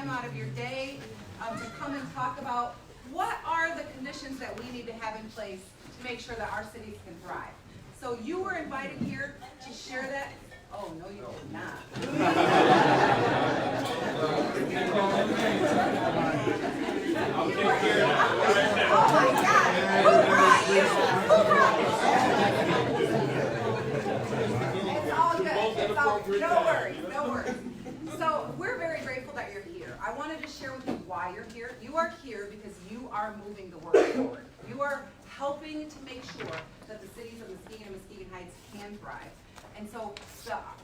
time out of your day to come and talk about what are the conditions that we need to have in place to make sure that our cities can thrive. So you were invited here to share that. Oh, no, you did not. Oh my God! Who brought you? Who brought you? It's all good. It's all good. No worries. No worries. So we're very grateful that you're here. I wanted to share with you why you're here. You are here because you are moving the work forward. You are helping to make sure that the cities of Muskegon and Muskegon Heights can thrive. And so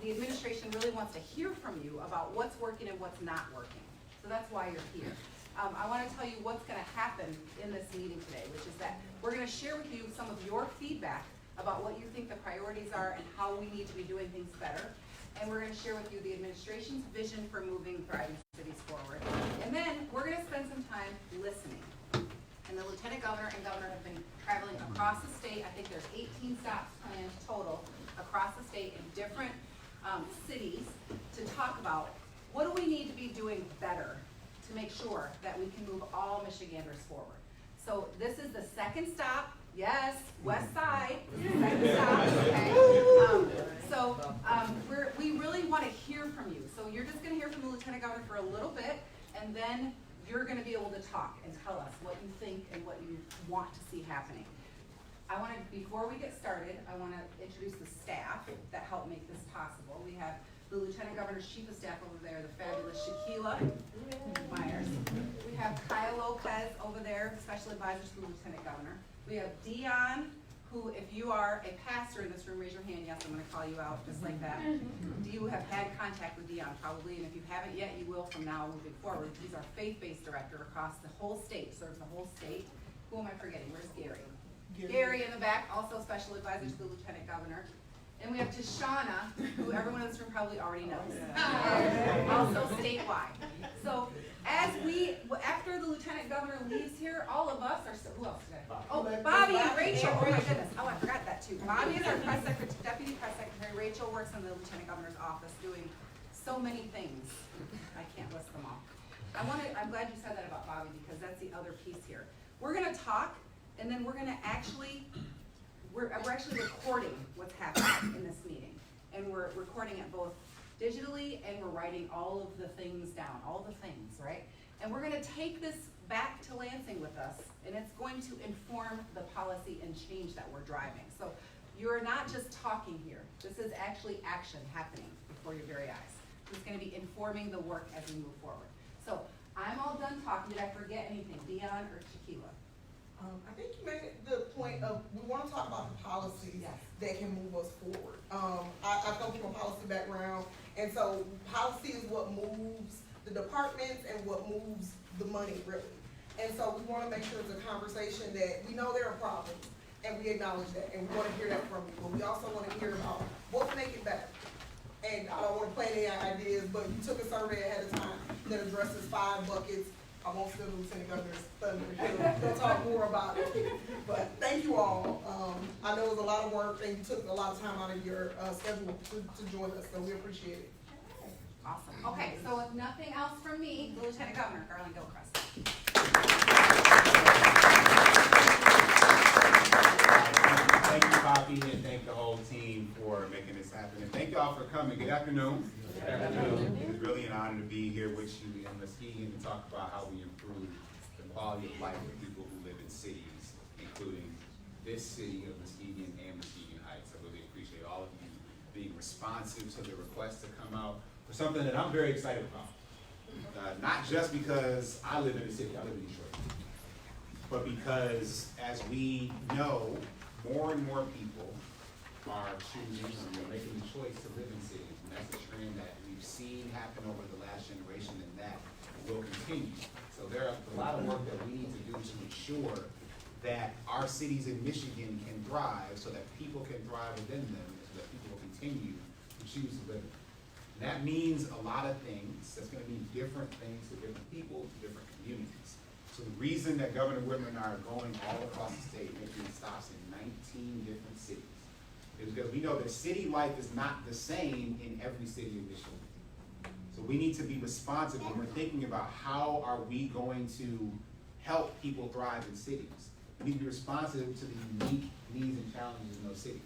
the administration really wants to hear from you about what's working and what's not working. So that's why you're here. I want to tell you what's going to happen in this meeting today, which is that we're going to share with you some of your feedback about what you think the priorities are and how we need to be doing things better. And we're going to share with you the administration's vision for moving thriving cities forward. And then we're going to spend some time listening. And the Lieutenant Governor and Governor have been traveling across the state. I think there's 18 stops planned total across the state in different cities to talk about what do we need to be doing better to make sure that we can move all Michiganders forward. So this is the second stop. Yes, West Side, second stop, okay? We really want to hear from you. So you're just going to hear from the Lieutenant Governor for a little bit, and then you're going to be able to talk and tell us what you think and what you want to see happening. Before we get started, I want to introduce the staff that helped make this possible. We have the Lieutenant Governor's Chief of Staff over there, the fabulous Shaquila Myers. We have Kyle Lopez over there, Special Advisor to the Lieutenant Governor. We have Dion, who, if you are a pastor in this room, raise your hand. Yes, I'm going to call you out just like that. You have had contact with Dion probably, and if you haven't yet, you will from now moving forward. He's our faith-based director across the whole state, serves the whole state. Who am I forgetting? Where's Gary? Gary in the back, also Special Advisor to the Lieutenant Governor. And we have Tashana, who everyone in this room probably already knows, also statewide. So after the Lieutenant Governor leaves here, all of us are, who else today? Oh, Bobby and Rachel, oh my goodness, oh I forgot that too. Bobby is our Deputy Press Secretary. Rachel works in the Lieutenant Governor's office doing so many things. I can't list them all. I'm glad you said that about Bobby because that's the other piece here. We're gonna talk and then we're actually recording what's happening in this meeting. And we're recording it both digitally and we're writing all of the things down, all the things, right? And we're gonna take this back to Lansing with us and it's going to inform the policy and change that we're driving. So you're not just talking here. This is actually action happening before your very eyes. It's gonna be informing the work as we move forward. So I'm all done talking. Did I forget anything? Dion or Shaquila? I think you made the point of we want to talk about the policies that can move us forward. I come from a policy background, and so policy is what moves the departments and what moves the money, really. And so we want to make sure it's a conversation that we know there are problems, and we acknowledge that, and we want to hear that from you. But we also want to hear about what can make it better. And I don't want to play any ideas, but you took a survey ahead of time that addresses 5 buckets. I won't steal the Lieutenant Governor's thunder. He'll talk more about it. But thank you all. I know it was a lot of work and you took a lot of time out of your schedule to join us, so we appreciate it. Awesome. Okay, so if nothing else from me, the Lieutenant Governor, Garland Gilchrist. Thank you, Poppy, and thank the whole team for making this happen. And thank y'all for coming. Good afternoon. Good afternoon. It's really an honor to be here with you in Muskegon to talk about how we improve the quality of life of people who live in cities, including this city of Muskegon and Muskegon Heights. I really appreciate all of you being responsive to the request to come out for something that I'm very excited about. Not just because I live in the city, I live in Detroit, but because as we know, more and more people are choosing and they're making the choice to live in cities. And that's a trend that we've seen happen over the last generation and that will continue. So there are a lot of work that we need to do to ensure that our cities in Michigan can thrive so that people can thrive within them, so that people will continue to choose to live. And that means a lot of things. That's going to mean different things to different people, to different communities. So the reason that Governor Whitmer and I are going all across the state, making stops in 19 different cities, is because we know that city life is not the same in every city in Michigan. So So we need to be responsive when we're thinking about how are we going to help people thrive in cities. We need to be responsive to the unique needs and challenges in those cities.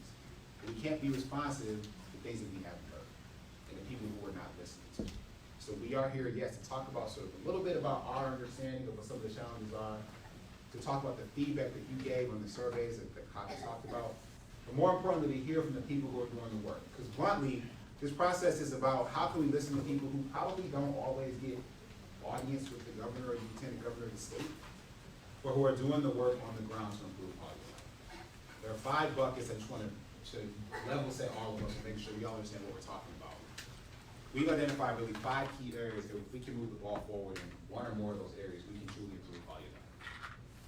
We can't be responsive to things that we haven't heard and the people who we're not listening to. So we are here, yes, to talk about sort of a little bit about our understanding of what some of the challenges are, to talk about the feedback that you gave on the surveys that Cox talked about, but more importantly, to hear from the people who are doing the work. Because bluntly, this process is about how can we listen to people who probably don't always get audience with the governor or the lieutenant governor of the state, but who are doing the work on the ground to improve quality of life. There are 5 buckets I just want to level set all of us and make sure we all understand what we're talking about. We've identified really 5 key areas that if we can move the ball forward in one or more of those areas, we can truly improve quality of life.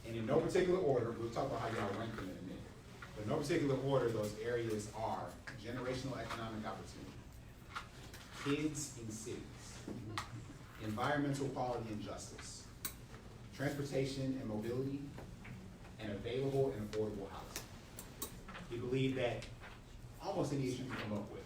And in no particular order, we'll talk about how y'all rank them in a minute, but in no particular order, those areas are generational economic opportunity, kids in cities, environmental quality and justice, transportation and mobility, and available and affordable housing. We believe that almost any issue you come up with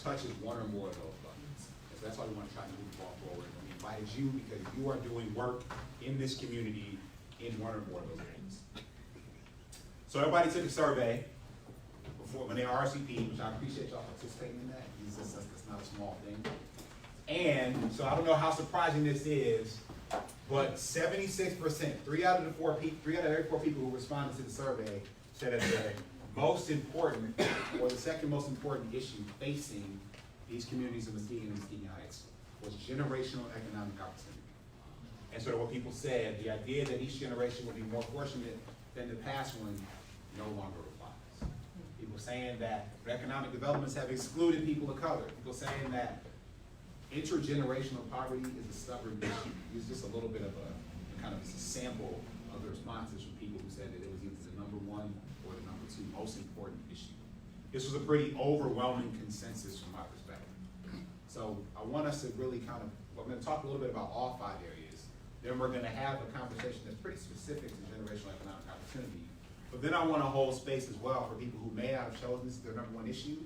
touches one or more of those buckets. And so that's why we want to try to move the ball forward. And we invited you because you are doing work in this community in one or more of those areas. So everybody took a survey before when they RSVP, which I appreciate y'all participating in that. That's not a small thing. And so I don't know how surprising this is, but 76%, 3 out of every 4 people who responded to the survey said that the most important, or the second most important issue facing these communities of Muskegon and Muskegon Heights was generational economic opportunity. And so what people said, the idea that each generation would be more fortunate than the past one no longer applies. People saying that economic developments have excluded people of color. People saying that intergenerational poverty is a stubborn issue. It's just a little bit of a kind of a sample of the responses from people who said that it was either the number 1 or the number 2 most important issue. This was a pretty overwhelming consensus from my perspective. So I want us to really we're going to talk a little bit about all 5 areas. Then we're going to have a conversation that's pretty specific to generational economic opportunity. But then I want to hold space as well for people who may not have chosen this as their number 1 issue,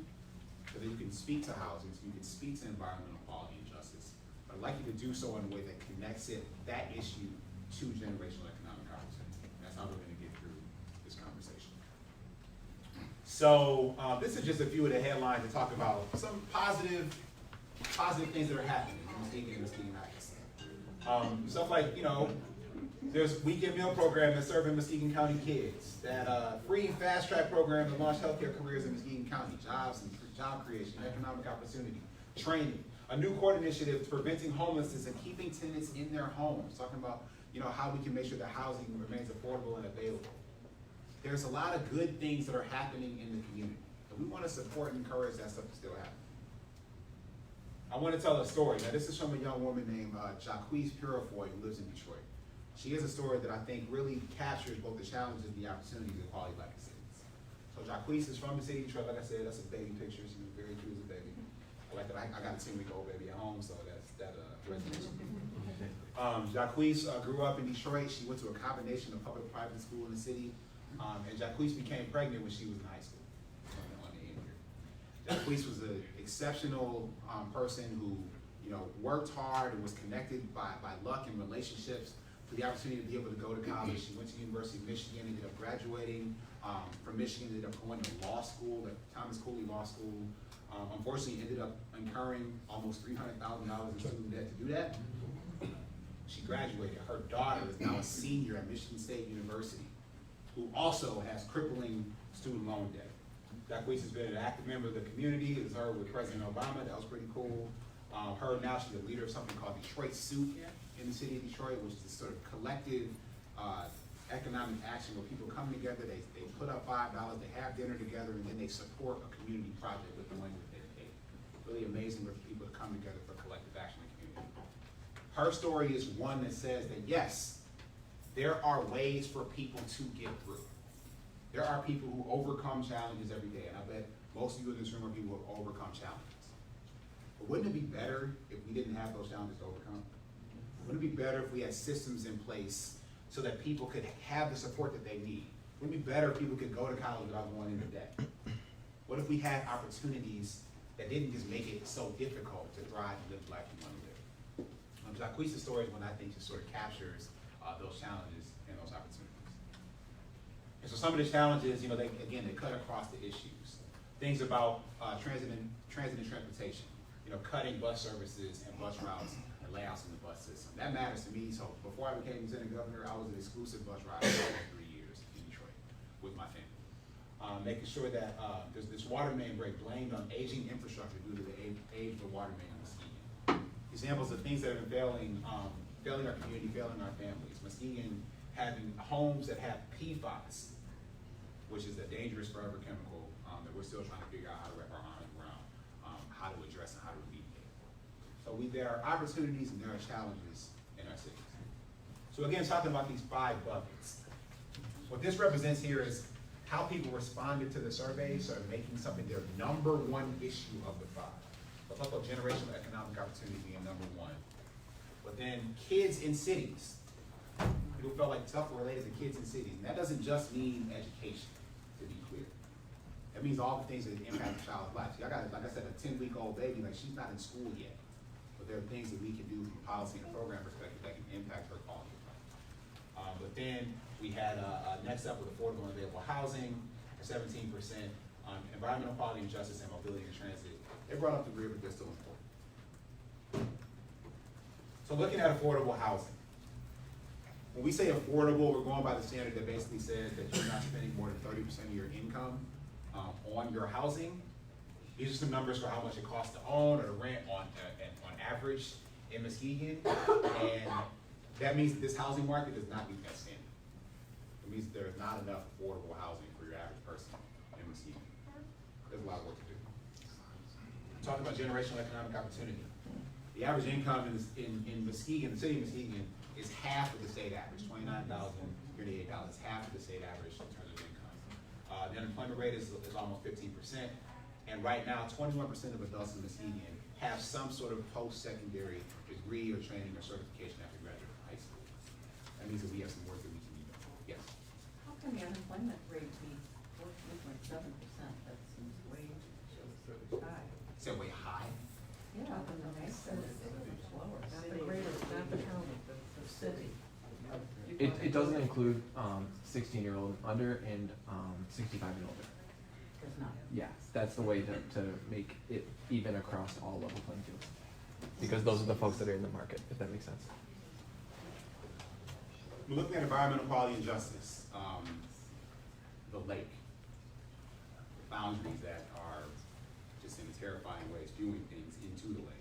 so that you can speak to housing, so you can speak to environmental quality and justice. But I'd like you to do so in a way that connects that issue to generational economic opportunity. That's how we're going to get through this conversation. So this is just a few of the headlines that talk about some positive things that are happening in Muskegon and Muskegon Heights. Stuff like, there's weekend meal program that's serving Muskegon County kids, that free fast track program that launched healthcare careers in Muskegon County, jobs and job creation, economic opportunity, training, a new court initiative preventing homelessness and keeping tenants in their homes, talking about how we can make sure that housing remains affordable and available. There's a lot of good things that are happening in the community, and we want to support and encourage that stuff to still happen. I want to tell a story. Now, this is from a young woman named Jacquees Purifoy, who lives in Detroit. She has a story that I think really captures both the challenges and the opportunities of quality life in cities. So Jacquees is from the city of Detroit. Like I said, that's a baby picture. She was very cute as a baby. I like that. I got a 10-week-old baby at home, so that resonates. Jacquees grew up in Detroit. She went to a combination of public-private school in the city, and Jacquees became pregnant when she was in high school. Jacquees was an exceptional person who, worked hard and was connected by luck and relationships to the opportunity to be able to go to college. She went to the University of Michigan, ended up graduating from Michigan, ended up going to law school, at Thomas Cooley Law School. Unfortunately, ended up incurring almost $300,000 in student debt to do that. She graduated. Her daughter is now a senior at Michigan State University, who also has crippling student loan debt. Jacquees has been an active member of the community. It was her with President Obama. That was pretty cool. Now she's a leader of something called Detroit Suit in the city of Detroit, which is sort of collective economic action where people come together, they put up $5, they have dinner together, and then they support a community project with the money that they pay. Really amazing for people to come together for collective action in the community. Her story is one that says that yes, there are ways for people to get through. There are people who overcome challenges every day, and I bet most of you in this room are people who have overcome challenges. But wouldn't it be better if we didn't have those challenges to overcome? Wouldn't it be better if we had systems in place so that people could have the support that they need? Wouldn't it be better if people could go to college without going into debt? What if we had opportunities that didn't just make it so difficult to thrive and live the life you want to live. Jacquees' story is one I think just sort of captures those challenges and those opportunities. And so some of the challenges, they cut across the issues. Things about transit and transportation, cutting bus services and bus routes and layouts in the bus system. That matters to me. So before I became lieutenant governor, I was an exclusive bus rider for 3 years in Detroit with my family. Making sure that there's this water main break blamed on aging infrastructure due to the age of the water main in Muskegon. Examples of things that have been failing our community, failing our families. Muskegon having homes that have PFAS, which is a dangerous forever chemical that we're still trying to figure out how to wrap our arms around, how to address and how to remediate. So there are opportunities and there are challenges in our cities. So again, talking about these 5 buckets. What this represents here is how people responded to the survey, sort of making something their number 1 issue of the 5. We'll talk about generational economic opportunity being number 1. But then kids in cities. People felt like stuff related to kids in cities. And that doesn't just mean education, to be clear. That means all the things that impact a child's life. See, I got, like I said, a 10-week-old baby, she's not in school yet. But there are things that we can do from a policy and a program perspective that can impact her quality of life. But then we had next up with affordable and available housing at 17%, environmental quality and justice and mobility and transit. They brought up the rear, but they're still important. So looking at affordable housing. When we say affordable, we're going by the standard that basically says that you're not spending more than 30% of your income on your housing. These are some numbers for how much it costs to own or to rent on average in Muskegon. And that means that this housing market does not meet that standard. It means there is not enough affordable housing for your average person in Muskegon. There's a lot of work to do. Talking about generational economic opportunity. The average income in Muskegon, the city of Muskegon, is half of the state average, $29,038, half of the state average in terms of income. The unemployment rate is almost 15%, and right now, 21% of adults in Muskegon have some sort of post-secondary degree or training or certification after graduating from high school. That means that we have some work that we can do. Yes? How can the unemployment rate be 14.7%? That seems way high. Is that way high? Yeah, I said it's lower. Not the greater, not the county, the city. It doesn't include 16-year-old and under and 65 and older. Does not. Yes, that's the way to make it even across all level playing fields. Because those are the folks that are in the market, if that makes sense. We're looking at environmental quality and justice. The lake, the boundaries that are just in a terrifying way spewing things into the lake.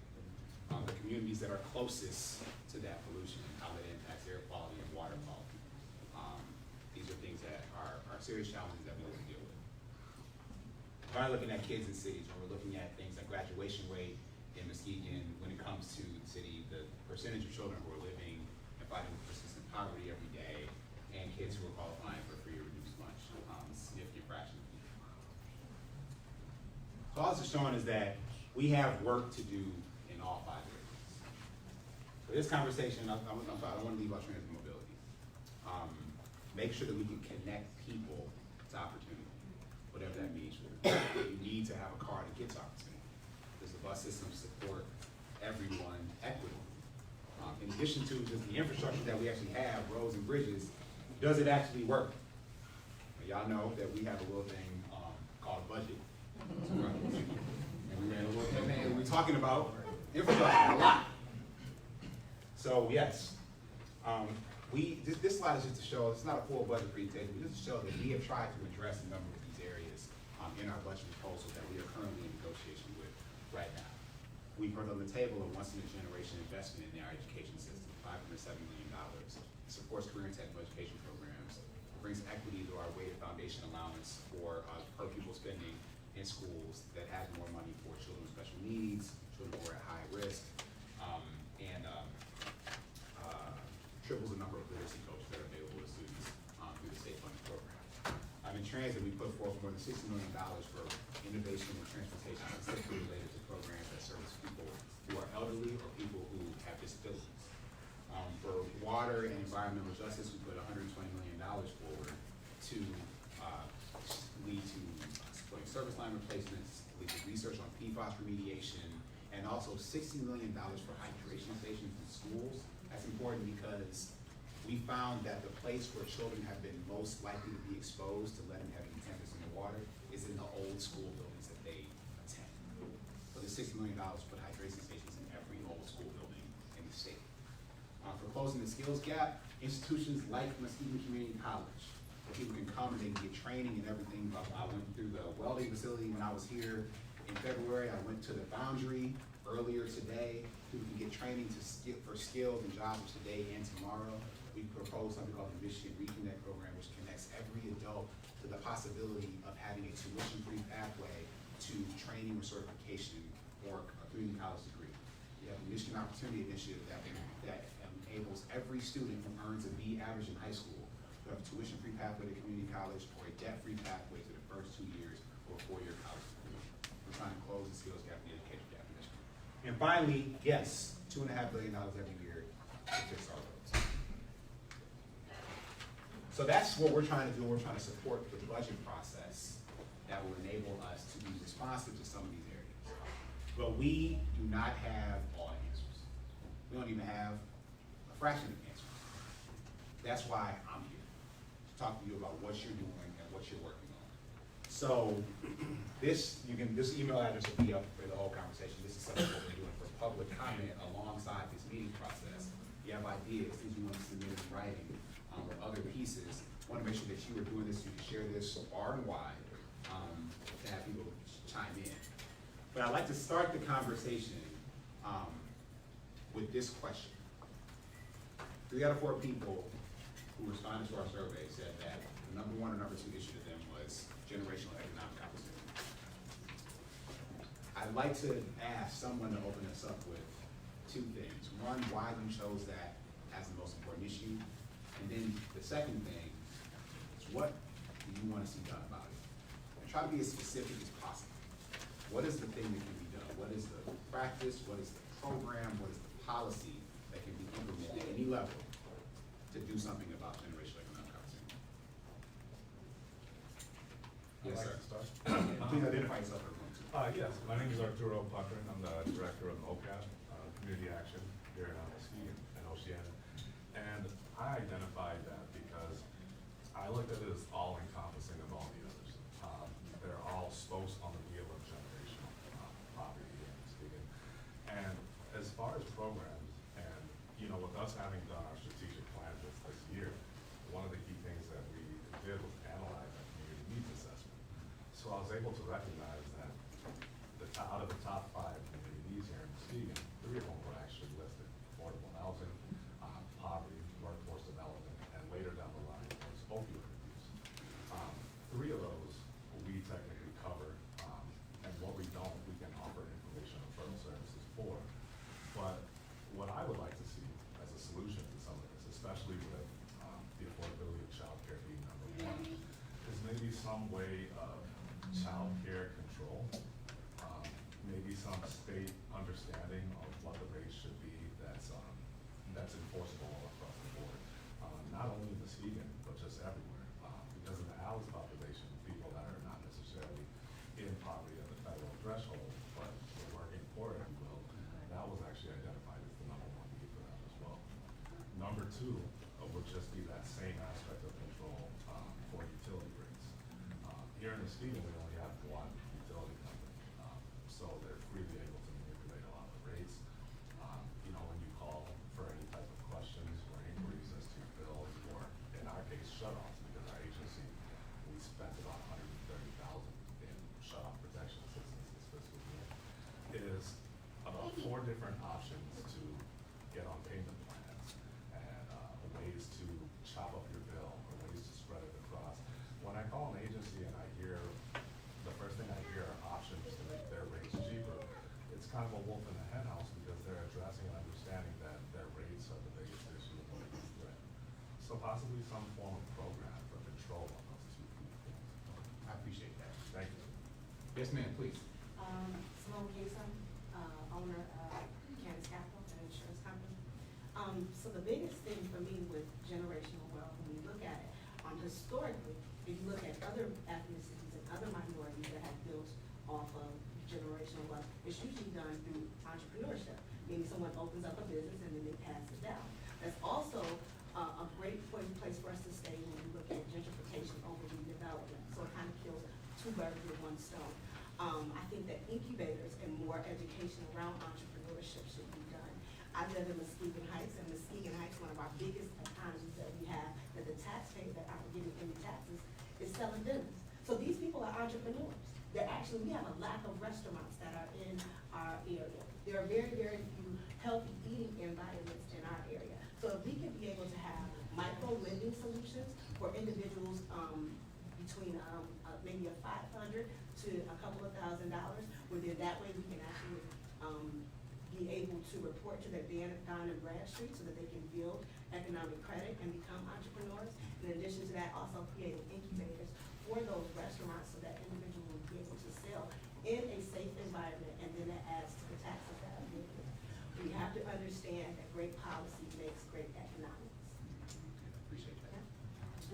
The communities that are closest to that pollution, how that impacts air quality and water quality. These are things that are serious challenges that we need to deal with. We're not looking at kids in cities, when we're looking at things like graduation rate in Muskegon, when it comes to the city, the percentage of children who are living and fighting with persistent poverty every day, and kids who are qualifying for free or reduced lunch, significant fraction of people. So all this is showing is that we have work to do in all 5 areas. For this conversation, I don't want to leave out transit mobility. Make sure that we can connect people to opportunity, whatever that means. You need to have a car to get to opportunity. Does the bus system support everyone equitably? In addition to just the infrastructure that we actually have, roads and bridges, does it actually work? Y'all know that we have a little thing called a budget. And we're talking about infrastructure a lot. So yes, this slide is just to show, it's not a full budget presentation, but just to show that we have tried to address a number of these areas in our budget proposal that we are currently in negotiation with right now. We put on the table a once-in-a-generation investment in our education system, $507 million. It supports career and technical education programs. It brings equity to our weighted foundation allowance for per pupil spending in schools that has more money for children with special needs, children who are at high risk, and triples the number of literacy coaches that are available to students through the state funded program. In transit, we put forth more than $60 million for innovation and transportation, specifically related to programs that service people who are elderly or people who have disabilities. For water and environmental justice, we put $120 million forward to lead to supporting service line replacements, with research on PFAS remediation, and also $60 million for hydration stations in schools. That's important because we found that the place where children have been most likely to be exposed to lead and heavy contaminants in the water is in the old school buildings that they attend. So there's $60 million to put hydration stations in every old school building in the state. For closing the skills gap, institutions like Muskegon Community College, where people can come and they can get training and everything. I went through the welding facility when I was here in February. I went to the Foundry earlier today. People can get training for skills and jobs today and tomorrow. We proposed something called the Michigan Reconnect Program, which connects every adult to the possibility of having a tuition-free pathway to training or certification or a community college degree. We have the Michigan Opportunity Initiative that enables every student who earns a B average in high school to have a tuition-free pathway to community college or a debt-free pathway to the first 2 years or a 4-year college degree. We're trying to close the skills gap, the education gap in Michigan. And finally, yes, $2.5 billion every year to fix our roads. So that's what we're trying to do. We're trying to support the budget process that will enable us to be responsive to some of these areas. But we do not have all answers. We don't even have a fraction of answers. That's why I'm here, to talk to you about what you're doing and what you're working on. So this email address will be up for the whole conversation. This is something that we're doing for public comment alongside this meeting process. If you have ideas, things you want to submit in writing, or other pieces, I want to make sure that you are doing this, you can share this far and wide, to have people chime in. But I'd like to start the conversation with this question. 3 out of 4 people who responded to our survey said that the number 1 or number 2 issue to them was generational economic opportunity. I'd like to ask someone to open us up with 2 things. One, why you chose that as the most important issue. And then the second thing is, what do you want to see done about it? And try to be as specific as possible. What is the thing that can be done? What is the practice? What is the program? What is the policy that can be implemented at any level to do something about generational economic opportunity? Yes, sir. Please identify yourself, everyone, too. Yes, my name is Arturo Patrin. I'm the director of OCAP, Community Action here in Muskegon and Oceana. And I identified that because I looked at it as all-encompassing of all the others. They're all spokes on the wheel of generational poverty here in Muskegon. And as far as programs, and with us having done our strategic plan this year, one of the key things that we did was analyze that community needs assessment. So I was able to recognize that out of the top 5 community needs here in Muskegon, 3 of them were actually listed: affordable housing, poverty, workforce development, and later down the line was opioid abuse. 3 of those we technically cover, and what we don't, we can offer information and referral services for. But what I would like to see as a solution to some of this, especially with the affordability of child care being number 1, is maybe some way of child care control, maybe some state understanding of what the rates should be that's enforceable all across the board, not only in Muskegon, but just everywhere. Because of the housing population, people that are not necessarily in poverty at the federal threshold, but we're working for it, if you will, that was actually identified as the number 1 need for that as well. Number 2 would just be that same aspect of control for utility rates. Here in Muskegon, we only have 1 utility company, so they're freely able to manipulate a lot of the rates. When you call for any type of questions or inquiries as to bills, or in our case, shutoffs, because our agency, we spent about $130,000 in shutoff protection assistance this fiscal year. It is about 4 different options to get on payment plans, and ways to chop up your bill, or ways to spread it across. When I call an agency and I hear, the first thing I hear are options to make their rates cheaper, it's kind of a wolf in the hen house, because they're addressing and understanding that their rates are the biggest issue of what we threat. So possibly some form of program for control on those 2 key things. I appreciate that. Thank you. Yes, ma'am, please. Simone Kasem, owner of Candace Capital, an insurance company. So the biggest thing for me with generational wealth, when you look at it, historically, if you look at other ethnicities and other minorities that have built off of generational wealth, it's usually done through entrepreneurship, meaning someone opens up a business and then they pass it down. That's also a great place for us to stay when we look at gentrification over redevelopment. So it kind of kills two birds with one stone. I think that incubators and more education around entrepreneurship should be done. I live in Muskegon Heights, and Muskegon Heights, one of our biggest economies that we have, that the taxpayers that aren't getting any taxes is selling business. So these people are entrepreneurs. They're actually, we have a lack of restaurants that are in our area. There are very, very few healthy eating environments in our area. So if we can be able to have micro lending solutions for individuals between maybe a $500 to a couple of $1,000, where then that way we can actually be able to report to their Dun and Bradstreet so that they can build economic credit and become entrepreneurs. In addition to that, also creating incubators for those restaurants so that individuals will be able to sell in a safe environment, and then that adds to the tax availability. We have to understand that great policy makes great economics. Appreciate that.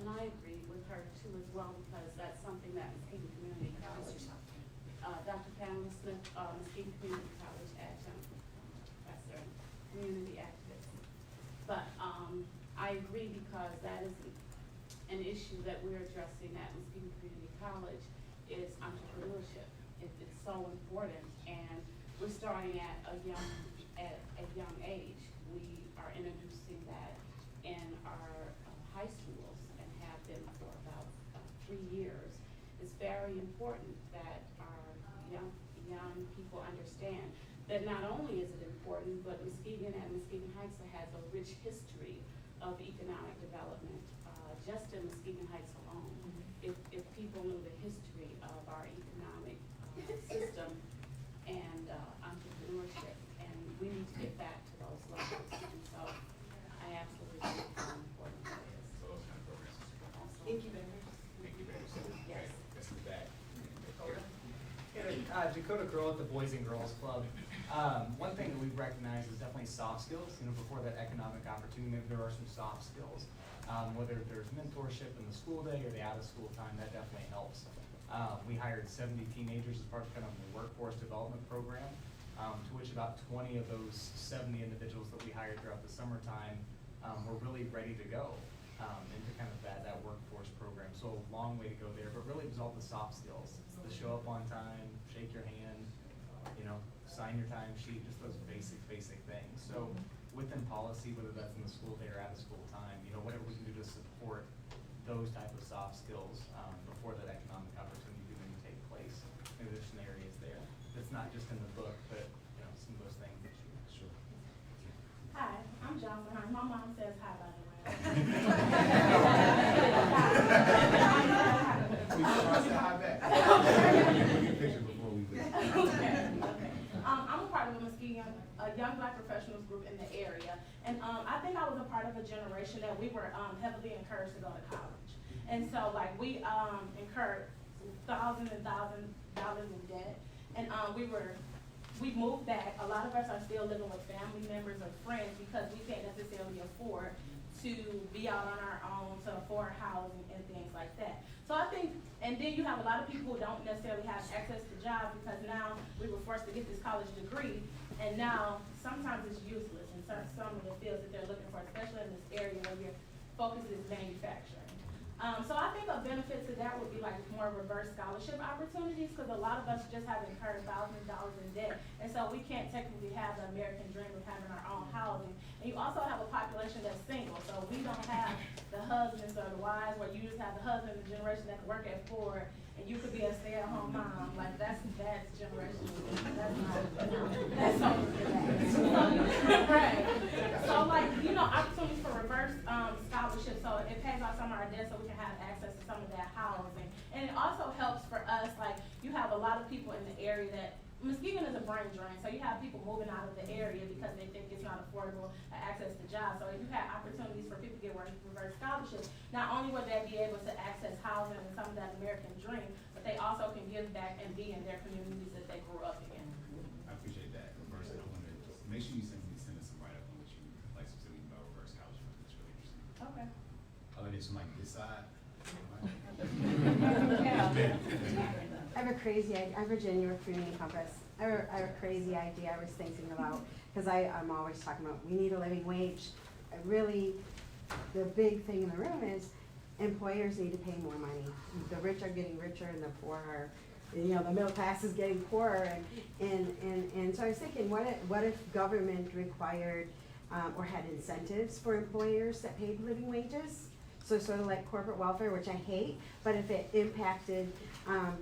And I agree with her too as well, because that's something that Muskegon Community College, Dr. Pamela Smith, Muskegon Community College adjunct professor, community activist. But I agree, because that is an issue that we're addressing at Muskegon Community College is entrepreneurship. It's so important, and we're starting at a young age. We are introducing that in our high schools and have been for about 3 years. It's very important that our young people understand that not only is it important, but Muskegon and Muskegon Heights has a rich history of economic development, just in Muskegon Heights alone. If people knew the history of our economic system and entrepreneurship, and we need to get back to those levels. And so I absolutely think how important that is. So those kind of programs. Also, Incubators. Incubators. Yes. That's the back. Dakota Girl at the Boys and Girls Club. One thing that we've recognized is definitely soft skills. Before that economic opportunity, there are some soft skills. Whether there's mentorship in the school day or the out-of-school time, that definitely helps. We hired 70 teenagers as part of kind of the workforce development program, to which about 20 of those 70 individuals that we hired throughout the summertime were really ready to go into kind of that workforce program. So a long way to go there, but really it was all the soft skills. To show up on time, shake your hand, sign your time sheet, just those basic things. So within policy, whether that's in the school day or out of school time, whatever we can do to support those type of soft skills before that economic opportunity can take place. Maybe there's some areas there. It's not just in the book, but some of those things that you sure. Hi, I'm Johnson Hines. My mom says hi, by the way. We crossed the high back. We'll get a picture before we leave. Okay. I'm a part of a Muskegon, a young black professionals group in the area. And I think I was a part of a generation that we were heavily encouraged to go to college. And so we incurred thousands and thousands of dollars in debt. And we moved back. A lot of us are still living with family members or friends because we can't necessarily afford to be out on our own, to afford housing and things like that. So I think, and then you have a lot of people who don't necessarily have access to jobs because now we were forced to get this college degree, and now sometimes it's useless in some of the fields that they're looking for, especially in this area where your focus is manufacturing. So I think a benefit to that would be more reverse scholarship opportunities, because a lot of us just have incurred thousands of dollars in debt, and so we can't technically have the American dream of having our own housing. And you also have a population that's single, so we don't have the husbands or the wives where you just have the husband of the generation that can work at 4 and you could be a stay-at-home mom. That's generation. That's so right. So opportunities for reverse scholarships, so it pays off some of our debt so we can have access to some of that housing. And it also helps for us, you have a lot of people in the area that Muskegon is a brain drain, so you have people moving out of the area because they think it's not affordable access to jobs. So if you had opportunities for people to get reverse scholarships, not only would they be able to access housing and some of that American dream, but they also can give back and be in their communities that they grew up in. I appreciate that. Reverse, I want to make sure you send us some write-up on what you like specifically about reverse scholarship. That's really interesting. Okay. Other than this side. Yeah. Have have a crazy idea. I'm Virginia with Community Compass. I have a crazy idea I was thinking about, because I'm always talking about we need a living wage. The big thing in the room is employers need to pay more money. The rich are getting richer and the poor are, the middle class is getting poorer. And so I was thinking, what if government required or had incentives for employers that paid living wages? So sort of like corporate welfare, which I hate, but if it impacted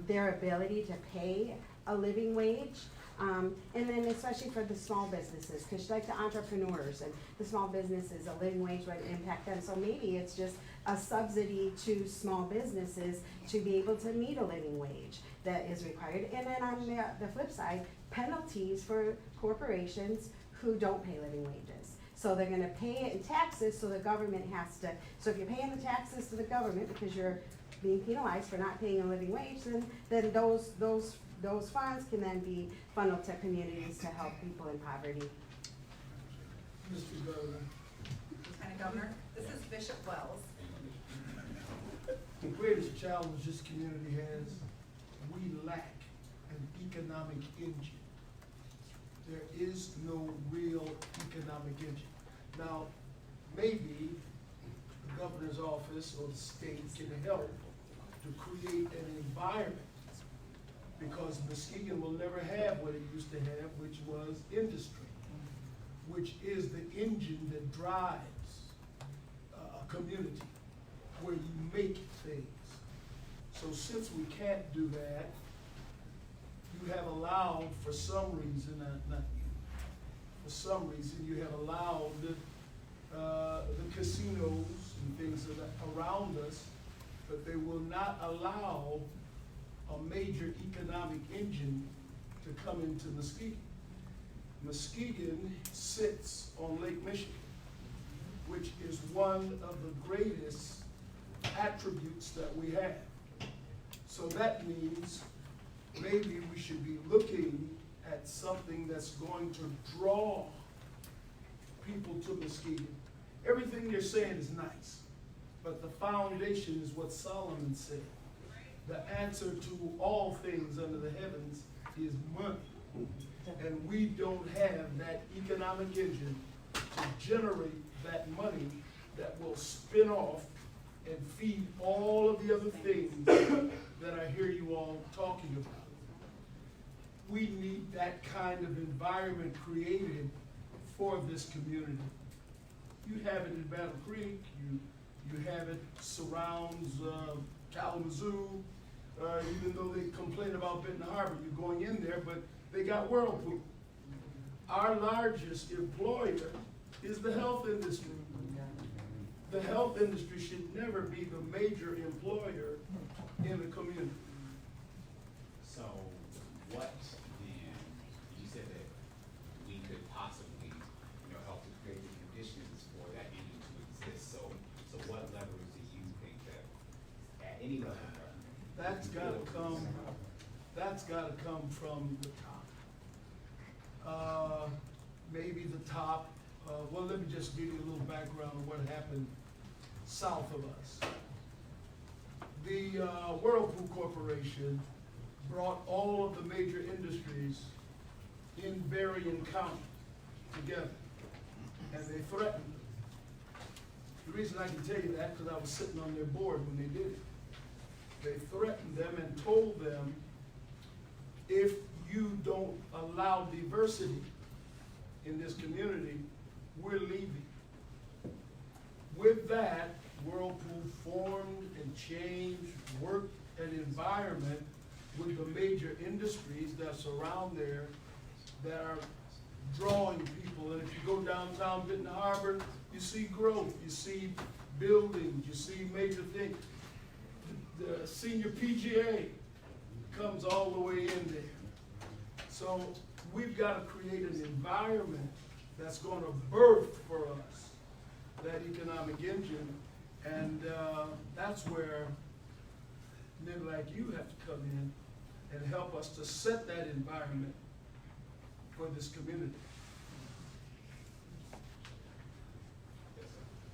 their ability to pay a living wage, and then especially for the small businesses, because like the entrepreneurs and the small businesses, a living wage would impact them. So maybe it's just a subsidy to small businesses to be able to meet a living wage that is required. And then on the flip side, penalties for corporations who don't pay living wages. So they're gonna pay it in taxes, so the government has to, so if you're paying the taxes to the government because you're being penalized for not paying a living wage, then those funds can then be funneled to communities to help people in poverty. Mr. Governor. Lieutenant Governor, this is Bishop Wells. The greatest challenge this community has, we lack an economic engine. There is no real economic engine. Now, maybe the governor's office or the state can help to create an environment, because Muskegon will never have what it used to have, which was industry, which is the engine that drives a community where you make things. So since we can't do that, you have allowed, for some reason, not you, for some reason, you have allowed the casinos and things that are around us, but they will not allow a major economic engine to come into Muskegon. Muskegon sits on Lake Michigan, which is one of the greatest attributes that we have. So that means maybe we should be looking at something that's going to draw people to Muskegon. Everything you're saying is nice, but the foundation is what Solomon said. The answer to all things under the heavens is money. And we don't have that economic engine to generate that money that will spin off and feed all of the other things that I hear you all talking about. We need that kind of environment created for this community. You have it in Battle Creek, you have it surrounds Kalamazoo, even though they complain about Benton Harbor, you're going in there, but they got Whirlpool. Our largest employer is the health industry. The health industry should never be the major employer in the community. So what then, you said that we could possibly, help to create the conditions for that engine to exist. So what levers do you think that at any level of government? That's gotta come from the top. Maybe the top, well, let me just give you a little background on what happened south of us. The Whirlpool Corporation brought all of the major industries in Berrien County together, and they threatened them. The reason I can tell you that, because I was sitting on their board when they did it. They threatened them and told them, if you don't allow diversity in this community, we're leaving. With that, Whirlpool formed and changed, worked an environment with the major industries that's around there that are drawing people. And if you go downtown Benton Harbor, you see growth, you see buildings, you see major things. The senior PGA comes all the way in there. So we've got to create an environment that's going to birth for us that economic engine, and that's where men like you have to come in and help us to set that environment for this community.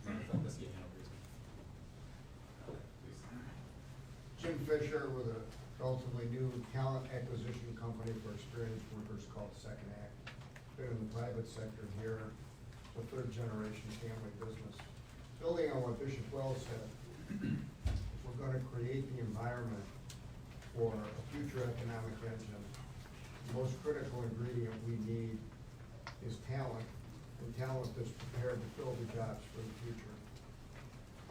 Let's get him over here. Jim Fisher with a relatively new talent acquisition company for experienced workers called Second Act. Been in the private sector here, it's a third generation family business. Building on what Bishop Wells said, if we're gonna create the environment for a future economic engine, the most critical ingredient we need is talent, and talent that's prepared to fill the jobs for the future.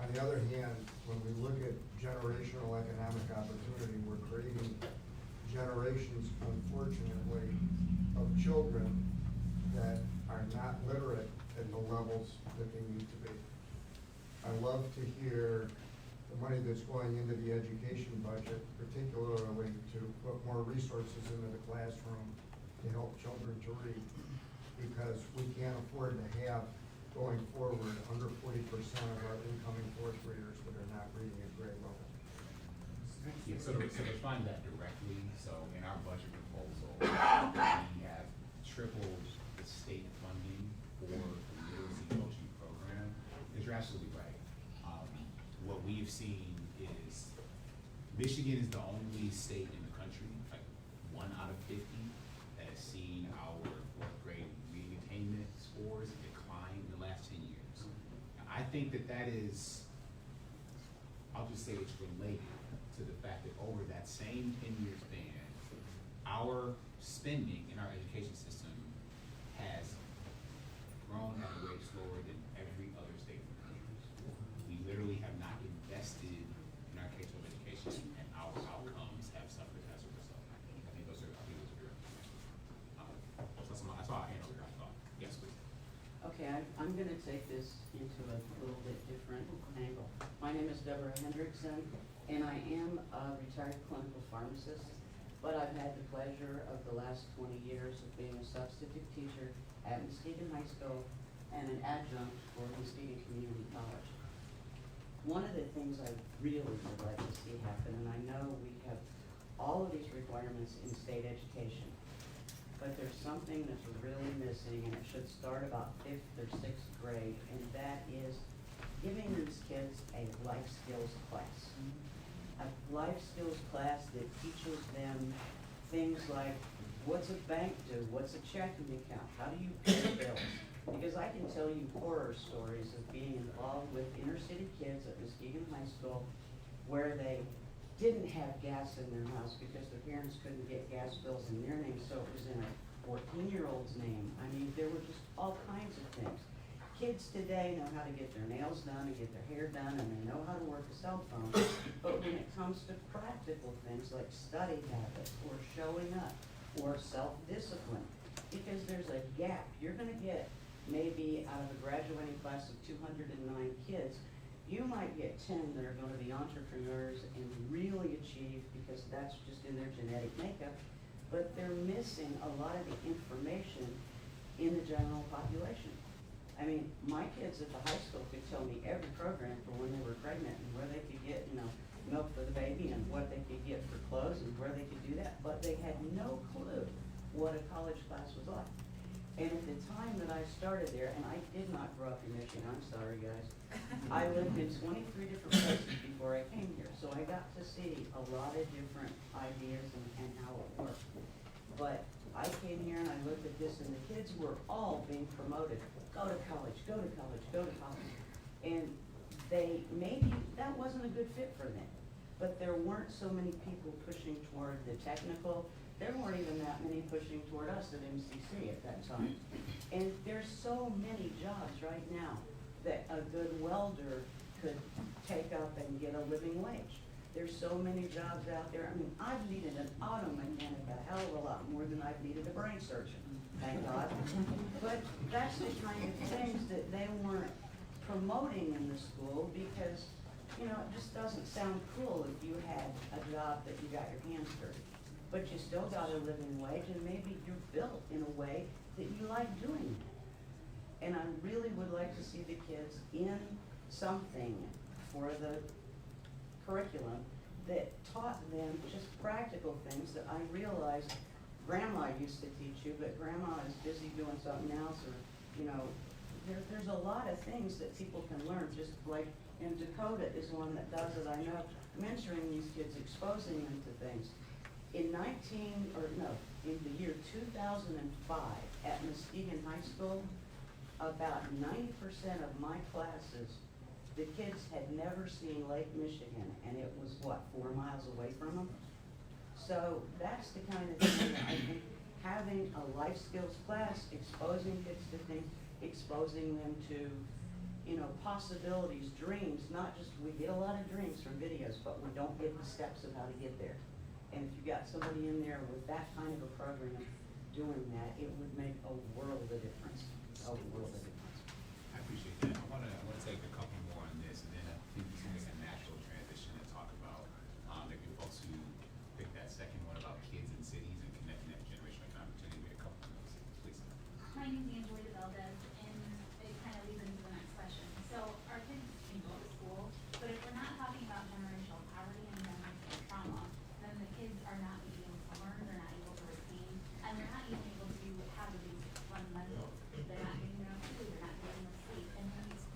On the other hand, when we look at generational economic opportunity, we're creating generations, unfortunately, of children that are not literate at the levels that they need to be. I love to hear the money that's going into the education budget, particularly to put more resources into the classroom to help children to read, because we can't afford to have, going forward, under 40% of our incoming fourth graders that are not reading at grade level. Yeah, so to respond to that directly, so in our budget proposal, we have tripled the state funding for the literacy coaching program, because you're absolutely right. What we've seen is Michigan is the only state in the country, like 1 out of 50, that has seen our fourth grade reading attainment scores decline in the last 10 years. I think that is, I'll just say it's related to the fact that over that same 10-year span, our spending in our education system has grown at a rate slower than every other state in the country. We literally have not invested in our K-12 education, and our outcomes have suffered as a result. I think those are your that's all I hand over. I thought. Yes, please. Okay, I'm gonna take this into a little bit different angle. My name is Deborah Hendrickson, and I am a retired clinical pharmacist, but I've had the pleasure of the last 20 years of being a substitute teacher at Muskegon High School and an adjunct for Muskegon Community College. One of the things I really would like to see happen, and I know we have all of these requirements in state education, but there's something that's really missing, and it should start about 5th or 6th grade, and that is giving these kids a life skills class. A life skills class that teaches them things like, what's a bank do? What's a checking account? How do you pay bills? Because I can tell you horror stories of being involved with inner city kids at Muskegon High School where they didn't have gas in their house because their parents couldn't get gas bills in their name, so it was in a 14-year-old's name. I mean, there were just all kinds of things. Kids today know how to get their nails done and get their hair done, and they know how to work a cell phone. But when it comes to practical things like study habits or showing up or self-discipline, because there's a gap, you're gonna get maybe out of a graduating class of 209 kids, you might get 10 that are gonna be entrepreneurs and really achieve because that's just in their genetic makeup, but they're missing a lot of the information in the general population. I mean, my kids at the high school could tell me every program for when they were pregnant and where they could get, milk for the baby and what they could get for clothes and where they could do that, but they had no clue what a college class was like. And at the time that I started there, and I did not grow up in Michigan, I'm sorry guys, I lived in 23 different places before I came here, so I got to see a lot of different ideas and how it worked. But I came here and I looked at this, and the kids were all being promoted. Go to college, go to college, go to college. And maybe that wasn't a good fit for them. But there weren't so many people pushing toward the technical. There weren't even that many pushing toward us at MCC at that time. And there's so many jobs right now that a good welder could take up and get a living wage. There's so many jobs out there. I mean, I've needed an auto mechanic a hell of a lot more than I've needed a brain surgeon, thank God. But that's the kind of things that they weren't promoting in the school because, it just doesn't sound cool if you had a job that you got your hands dirty. But you still got a living wage, and maybe you're built in a way that you like doing it. And I really would like to see the kids in something for the curriculum that taught them just practical things that I realized Grandma used to teach you, but Grandma is busy doing something else, or, there's a lot of things that people can learn, just like, and Dakota is one that does it, I know, mentoring these kids, exposing them to things. In in the year 2005, at Muskegon High School, about 90% of my classes, the kids had never seen Lake Michigan, and it was, what, 4 miles away from them? So that's the kind of thing that I think having a life skills class, exposing kids to things, exposing them to, you know, possibilities, dreams, not just, we get a lot of dreams from videos, but we don't get the steps of how to get there. And if you got somebody in there with that kind of a program doing that, it would make a world of difference, a world of difference. I appreciate that. I wanna take a couple more on this, and then I think we can make a natural transition and talk about, maybe folks who pick that second one about kids in cities and connecting that generational opportunity with a couple of those, please. My name is Angela Valdez, and it kind of leads into the next question. So our kids can go to school, but if we're not talking about generational poverty and generational trauma, then the kids are not being able to learn, they're not able to retain, and they're not even able to have the basic fundamentals. They're not getting enough food, they're not getting enough sleep, and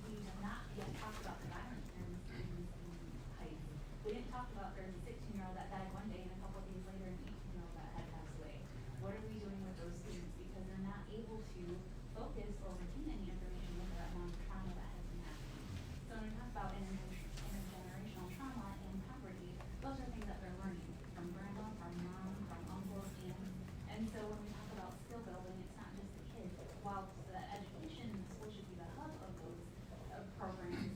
we have not yet talked about the violence in Heights. We didn't talk about there's a 16-year-old that died one day, and a couple of days later, an 18-year-old that had passed away. What are we doing with those students? Because they're not able to focus or retain any information with that amount of trauma that has been happening. So when we talk about intergenerational trauma and poverty, those are things that they're learning from grandma, from mom, from uncles, aunts. And so when we talk about skill building, it's not just the kids. While the education in the school should be the hub of those programs,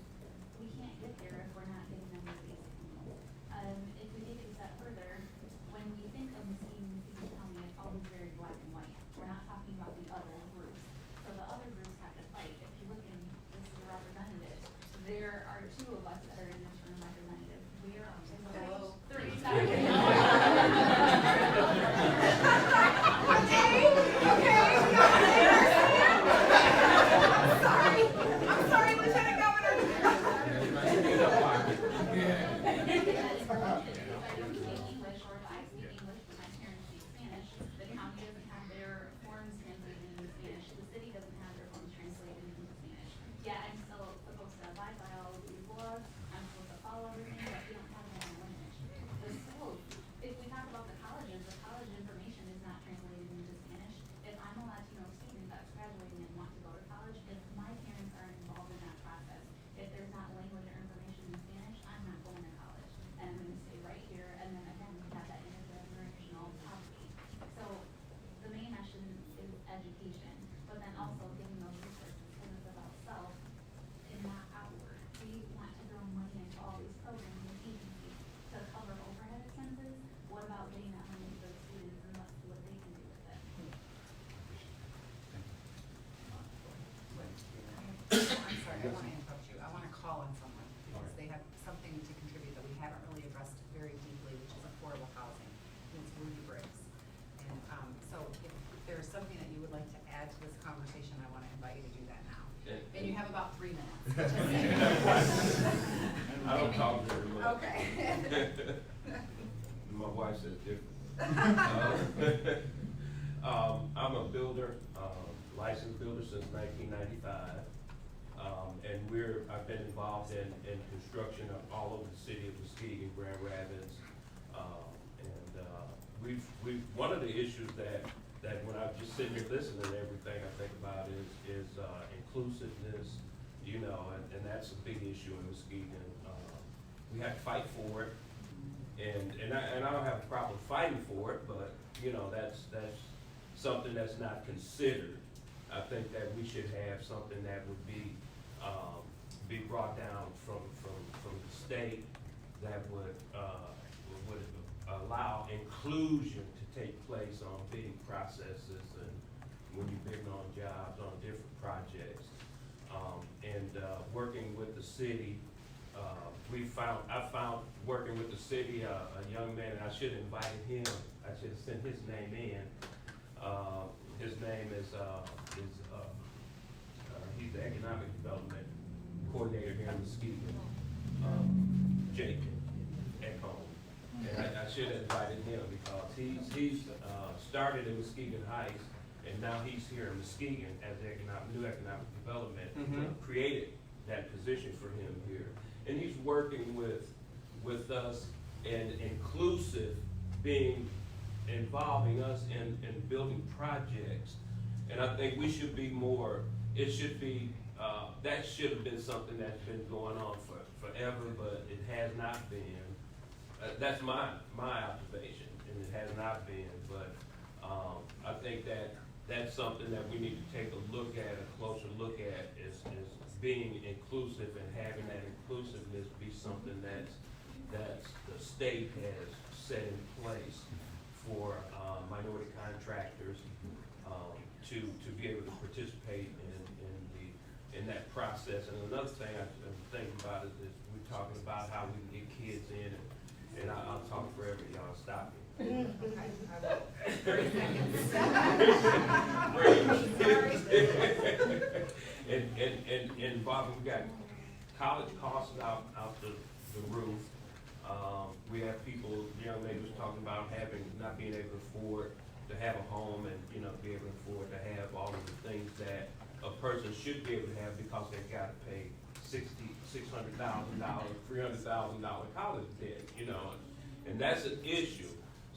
we can't get there if we're not getting them the basic needs. If we take it a step further, when we think of Muskegon County, it's always very black and white. We're not talking about the other groups. So the other groups have to fight. If you look in, this is a representative, there are 2 of us that are in this room representative. We are in the Hello. 30 I'm sorry, Lieutenant Governor. If I don't speak English, or if I speak English but my parents speak Spanish, the county doesn't have their forms translated into Spanish, the city doesn't have their forms translated into Spanish. Yeah, I'm still supposed to abide by all of these laws, I'm supposed to follow everything, but we don't have that in lineage. The schools, if we talk about the colleges, the college information is not translated into Spanish. If I'm a Latino student that's graduating and want to go to college, if my parents are involved in that process, if there's not language or information in Spanish, I'm not going to college. And I'm gonna stay right here, and then again, we have that intergenerational poverty. So the main mission is education, but then also giving those resources, because it's about self and not outward. We want to throw money into all these programs and agencies to cover overhead expenses. What about getting that money to those students and what they can do with it? I'm sorry, I wanna interrupt you. I wanna call on someone, because they have something to contribute that we haven't really addressed very deeply, which is affordable housing. And it's Ruby Briggs. And, so if there's something that you would like to add to this conversation, I wanna invite you to do that now. And you have about 3 minutes. I don't talk very much. Okay. My wife says different. I'm a builder, licensed builder since 1995. And I've been involved in construction all over the city of Muskegon, Grand Rapids. One of the issues that when I'm just sitting here listening to everything I think about is inclusiveness, you know, and that's a big issue in Muskegon. We have to fight for it, and I don't have a problem fighting for it, but you know, that's something that's not considered. I think that we should have something that would be brought down from the state that would allow inclusion to take place on bidding processes and when you're bidding on jobs on different projects. Working with the city, I found working with the city a young man, and I should have invited him. I should have sent his name in. His name is he's the economic development coordinator here in Muskegon, Jake Ekholm. And I should have invited him because he's started in Muskegon Heights, And now he's here in Muskegon as the new economic development, created that position for him here. And he's working with us and inclusive, involving us in building projects. And I think we should be more, it should be, that should have been something that's been going on forever, but it has not been. That's my observation, and it has not been, but I think that's something that we need to take a look at, a closer look at, is being inclusive and having that inclusiveness be something that's the state has set in place for minority contractors to be able to participate in that process. And another thing I'm thinking about is we're talking about how we can get kids in, and I'll talk forever, y'all stop me. Okay, I will. 30 seconds. And Bob, we've got college costs out the roof. We have people, young ladies talking about not being able to afford to have a home and, be able to afford to have all of the things that a person should be able to have because they've got to pay $600,000, $300,000 college debt, and that's an issue.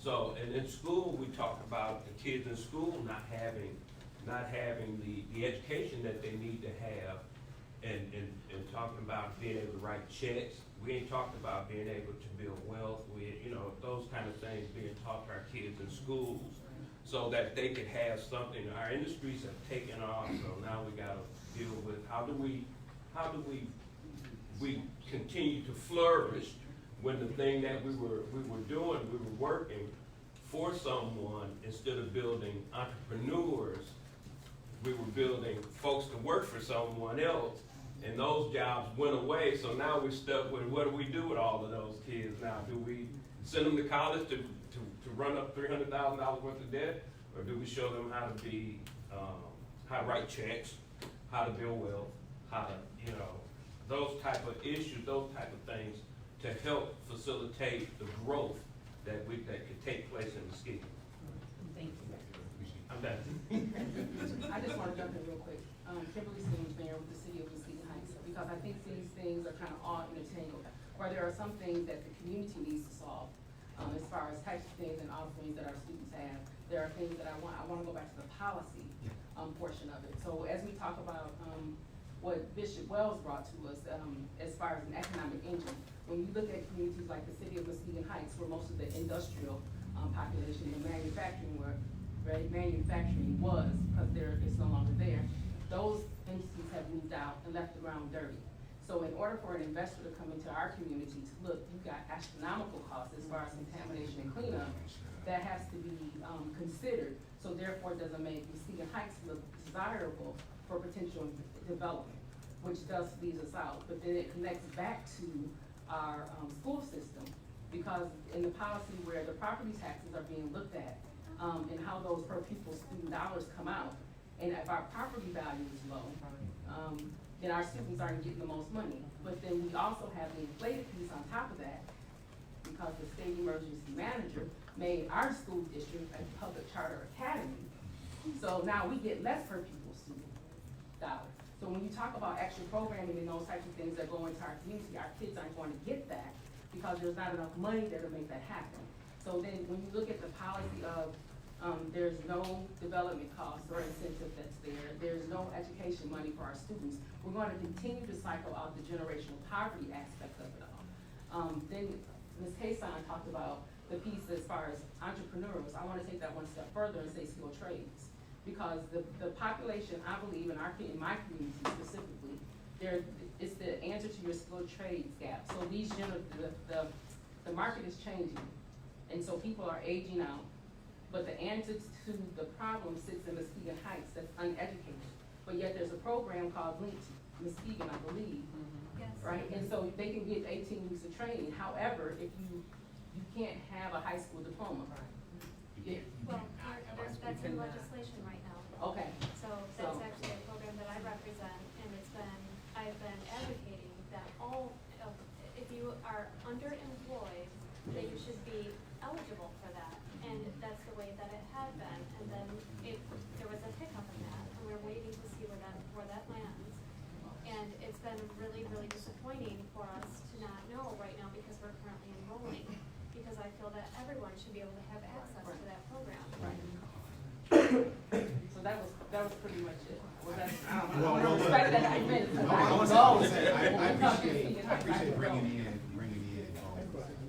So, and in school, we talk about the kids in school not having the education that they need to have, and talking about being able to write checks. We ain't talking about being able to build wealth. Those kind of things being taught to our kids in schools, so that they could have something. Our industries have taken off, so now we got to deal with how do we continue to flourish when the thing that we were doing, we were working for someone instead of building entrepreneurs. We were building folks to work for someone else, and those jobs went away. So now we're stuck with, what do we do with all of those kids now? Do we send them to college to run up $300,000 worth of debt, or do we show them how to write checks, how to build wealth, how to, those type of issues, those type of things to help facilitate the growth that could take place in Muskegon. Thank you. I'm done. I just want to jump in real quick. Kimberly Sims, Mayor with the City of Muskegon Heights, because I think these things are kind of all intertangled, where there are some things that the community needs to solve, as far as types of things and offerings that our students have. There are things that I want to go back to the policy portion of it. So as we talk about what Bishop Wells brought to us as far as an economic engine, when you look at communities like the City of Muskegon Heights, where most of the industrial population and manufacturing was, because it's no longer there, those entities have moved out and left the ground dirty. So in order for an investor to come into our community to look, you've got astronomical costs as far as contamination and cleanup that has to be considered. So therefore, it doesn't make Muskegon Heights look desirable for potential development, which thus leaves us out. But then it connects back to our school system, because in the policy where the property taxes are being looked at, and how those per pupil student dollars come out, and if our property value is low, then our students aren't getting the most money. But then we also have the inflated piece on top of that, because the state emergency manager made our school district a public charter academy. So now we get less per pupil student dollars. So when you talk about extra programming and those types of things that go into our community, our kids aren't going to get that because there's not enough money there to make that happen. So then when you look at the policy of there's no development costs or incentive that's there, there's no education money for our students, we're going to continue to cycle out the generational poverty aspect of it all. Then Ms. Kason talked about the piece as far as entrepreneurs. I want to take that one step further and say skilled trades, because the population, I believe, in my community specifically, it's the answer to your skilled trades gap. So the market is changing, and so people are aging out. But the answer to the problem sits in Muskegon Heights that's uneducated. But yet there's a program called Linked Muskegon, I believe. Yes. Right? And so they can get 18 weeks of training. However, if you can't have a high school diploma. Well, that's in legislation right now. Okay. So that's actually a program that I represent, and I've been advocating that if you are underemployed, that you should be eligible for that. And that's the way that it had been. And then there was a been really, really disappointing for us to not know right now because we're currently enrolling. Because I feel that everyone should be able to have access to that program. So that was pretty much it. Was that, Well, respect that I meant. I appreciate bringing in,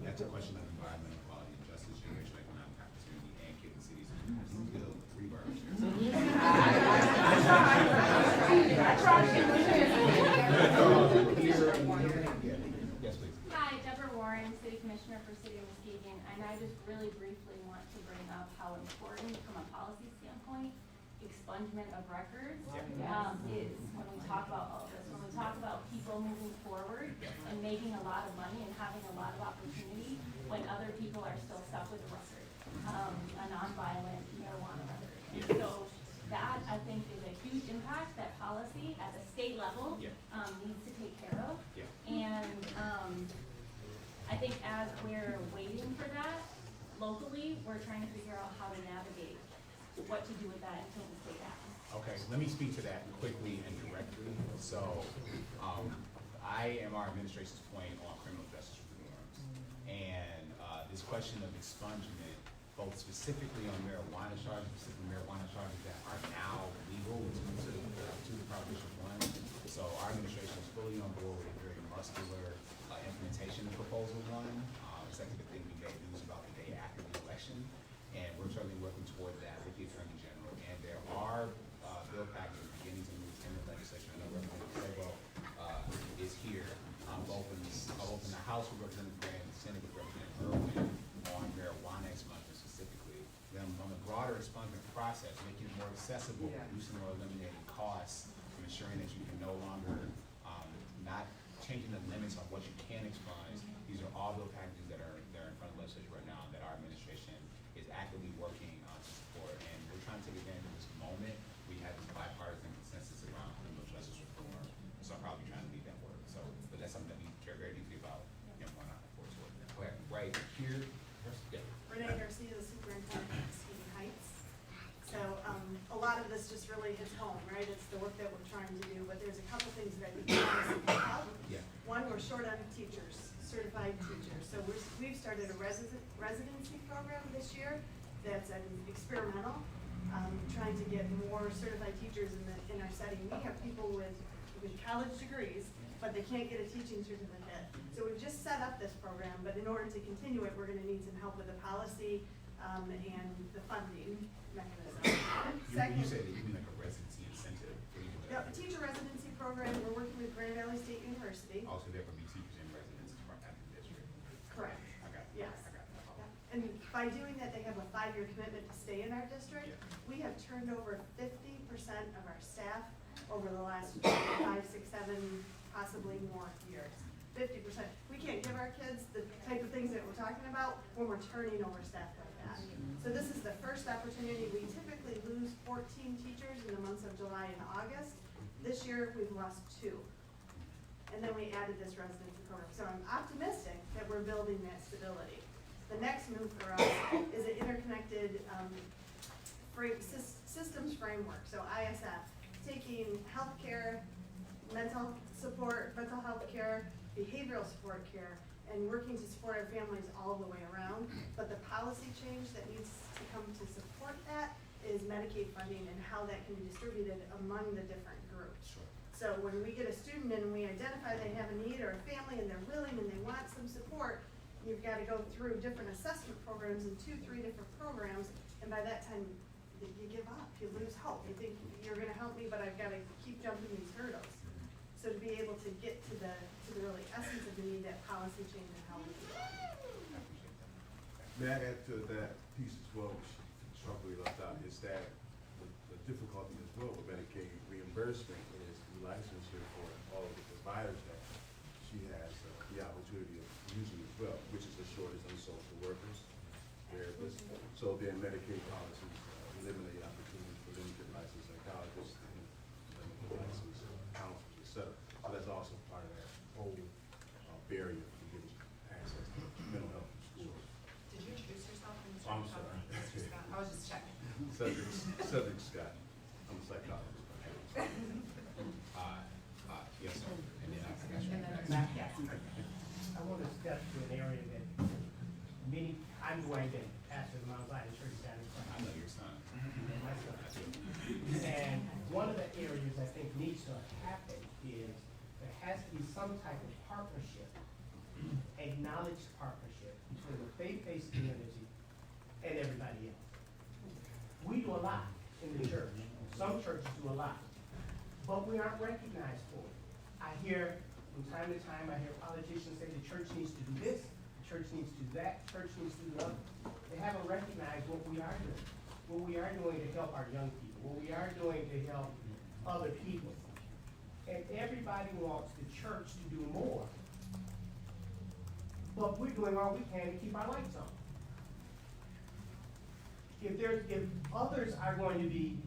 that's a question of environmental quality and justice, racial economic opportunity, and kid and cities. You build 3 bars here. I tried to get my Yes, please. Hi, Deborah Warren, City Commissioner for City of Muskegon, and I just really briefly want to bring up how important, from a policy standpoint, expungement of records is when we talk about all this. When we talk about people moving forward and making a lot of money and having a lot of opportunity, when other people are still stuck with a record, a nonviolent marijuana record. And so that, I think, is a huge impact that policy at the state level needs to take care of. And I think as we're waiting for that, locally, we're trying to figure out how to navigate what to do with that until the state acts. Okay, let me speak to that quickly and directly. So, I am our administration's point on criminal justice reforms. And this question of expungement, both specifically on marijuana charges, specifically marijuana charges that are now legal to the Prohibition 1. So our administration is fully on board with a very muscular implementation of Proposal 1. It's actually the thing we made news about the day after the election. And we're certainly working toward that with the Attorney General. And there are bill packages beginning to move in the legislature. I know Representative Sabo is here, both in the House with Representative Grant and the Senate with Representative Irwin on marijuana expungement specifically. Then on the broader expungement process, making it more accessible, reducing or eliminating costs, and ensuring that you can no longer, not changing the limits on what you can expunge. These are all bill packages that are in front of the legislature right now that our administration is actively working to support. And we're trying to take advantage of this moment. We have this bipartisan consensus around criminal justice reform. So I'm probably trying to lead that work. So, but that's something that we care very deeply about. Want to forward toward that. Go ahead, right here. Yeah. Renee Garcia, the superintendent of Muskegon Heights. So a lot of this just really hits home, right? It's the work that we're trying to do, but there's a couple things that I think we want to up. One, we're short on teachers, certified teachers. So we've started a residency program this year that's an experimental, trying to get more certified teachers in our setting. We have people with college degrees, but they can't get a teaching certificate. So we've just set up this program, but in order to continue it, we're gonna need some help with the policy and the funding mechanism. You said that you mean like a residency incentive. Yeah, a teacher residency program. We're working with Grand Valley State University. Also, there could be teachers in residence at the district. Correct. I got it. Yes. I got it. Yeah. And by doing that, they have a 5-year commitment to stay in our district. We have turned over 50% of our staff over the last 5, 6, 7, possibly more years. 50%. We can't give our kids the type of things that we're talking about when we're turning over staff like that. So this is the first opportunity. We typically lose 14 teachers in the months of July and August. This year, we've lost 2. And then we added this residency program. So I'm optimistic that we're building that stability. The next move for us is an interconnected systems framework. So ISF, taking healthcare, mental support, mental health care, behavioral support care, and working to support our families all the way around. But the policy change that needs to come to support that is Medicaid funding and how that can be distributed among the different groups. So when we get a student and we identify they have a need or a family and they're willing and they want some support, you've got to go through different assessment programs and 2, 3 different programs, and by that time you give up, you lose hope. You think you're going to help me, but I've got to keep jumping these hurdles. So to be able to get to the really essence of the need, that policy change and how we do that. May I add to that piece as well, which strongly left out, is that the difficulty as well with Medicaid reimbursement is the licensure for all of the providers that she has the opportunity of using as well, which is the shortage on social workers, therapists. So then Medicaid policies eliminate opportunities for them to get licensed psychologists and licensed counselors, et cetera. So that's also part of that whole barrier to getting access to mental health in schools. Did you introduce yourself? I'm sorry. Mr. Scott. I was just checking. Cedric Scott. I'm a psychologist. Yes, sir. And I want to step to an area that I'm Dwayne Bennett, pastor of Mount Zion Church down in Christ. I know your son. My son. And one of the areas I think needs to happen is there has to be some type of partnership, acknowledged partnership between the faith-based community and everybody else. We do a lot in the church. Some churches do a lot, but we aren't recognized for it. I hear, from time to time, I hear politicians say the church needs to do this, the church needs to do that, the church needs to do that. They haven't recognized what we are doing. What we are doing to help our young people, what we are doing to help other people. And everybody wants the church to do more, but we're doing all we can to keep our lights on. If others are going to be,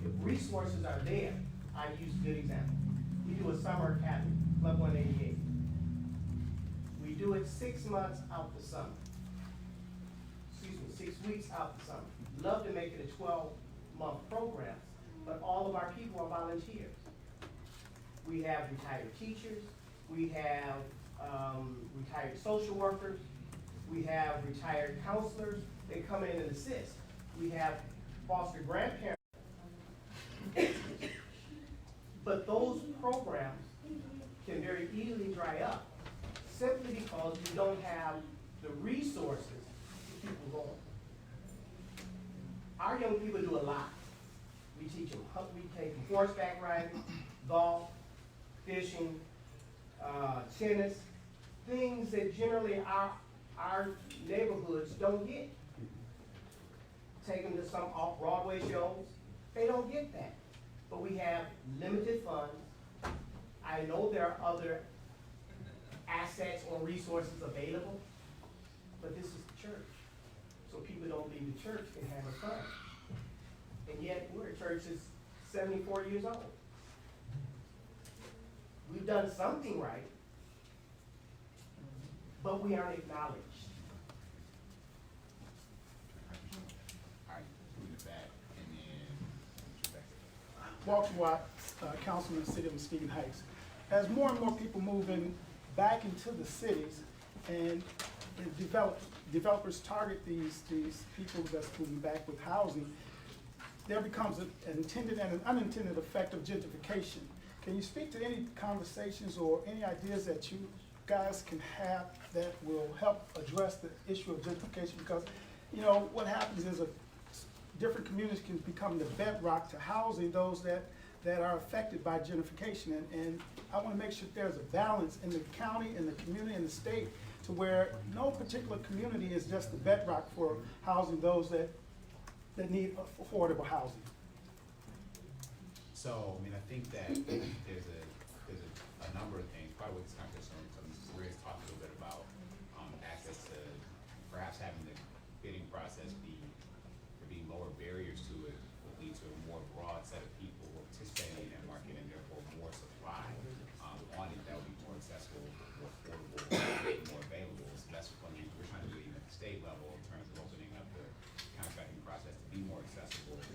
if resources are there, I use a good example. We do a summer academy, Club 188. We do it 6 months out the summer. 6 weeks out the summer. Love to make it a 12-month program, but all of our people are volunteers. We have retired teachers, we have retired social workers, we have retired counselors. They come in and assist. We have foster grandparents. But those programs can very easily dry up simply because you don't have the resources to keep them going. Our young people do a lot. We teach them, we take them horseback riding, golf, fishing, tennis, things that generally our neighborhoods don't get. Take them to some off-Broadway shows. They don't get that. But we have limited funds. I know there are other assets or resources available, but this is the church. So people don't leave the church and have a fun. And yet we're a church that's 74 years old. We've done something right, but we aren't acknowledged. All right, move it back, and then Walter Watt, Councilman of the City of Muskegon Heights. As more and more people move in back into the cities and developers target these people that's moving back with housing, there becomes an intended and an unintended effect of gentrification. Can you speak to any conversations or any ideas that you guys can have that will help address the issue of gentrification? Because, you know, what happens is different communities can become the bedrock to housing those that are affected by gentrification. And I want to make sure there's a balance in the county, in the community, in the state, to where no particular community is just the bedrock for housing those that need affordable housing. So, I mean, I think that there's a number of things. Probably with this conversation, Maria's talked a little bit about access to perhaps having the bidding process be lower barriers to it will lead to a more broad set of people participating in that market and therefore more supply on it that will be more accessible, more affordable, more available. So that's what we're trying to do even at the state level in terms of opening up the contracting process to be more accessible to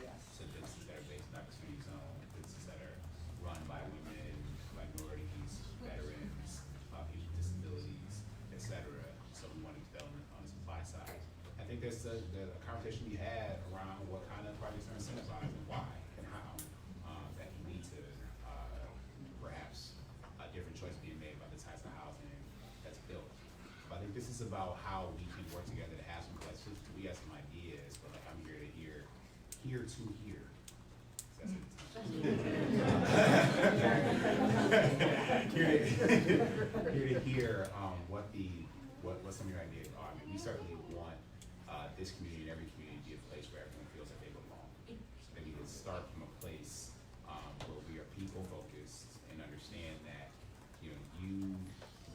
businesses that are based in opportunity zone, businesses that are run by women, minorities, veterans, people with disabilities, et cetera. So we want to get on the supply side. I think there's a conversation we had around what kind of projects are incentivized and why and how that can lead to perhaps a different choice being made by the types of housing that's built. But I think this is about how we can work together to have some questions. We have some ideas, but like I'm here to hear to hear. Here to hear what some of your ideas are. I mean, we certainly want this community and every community to be a place where everyone feels like they belong. So they need to start from a place where we are people focused and understand that you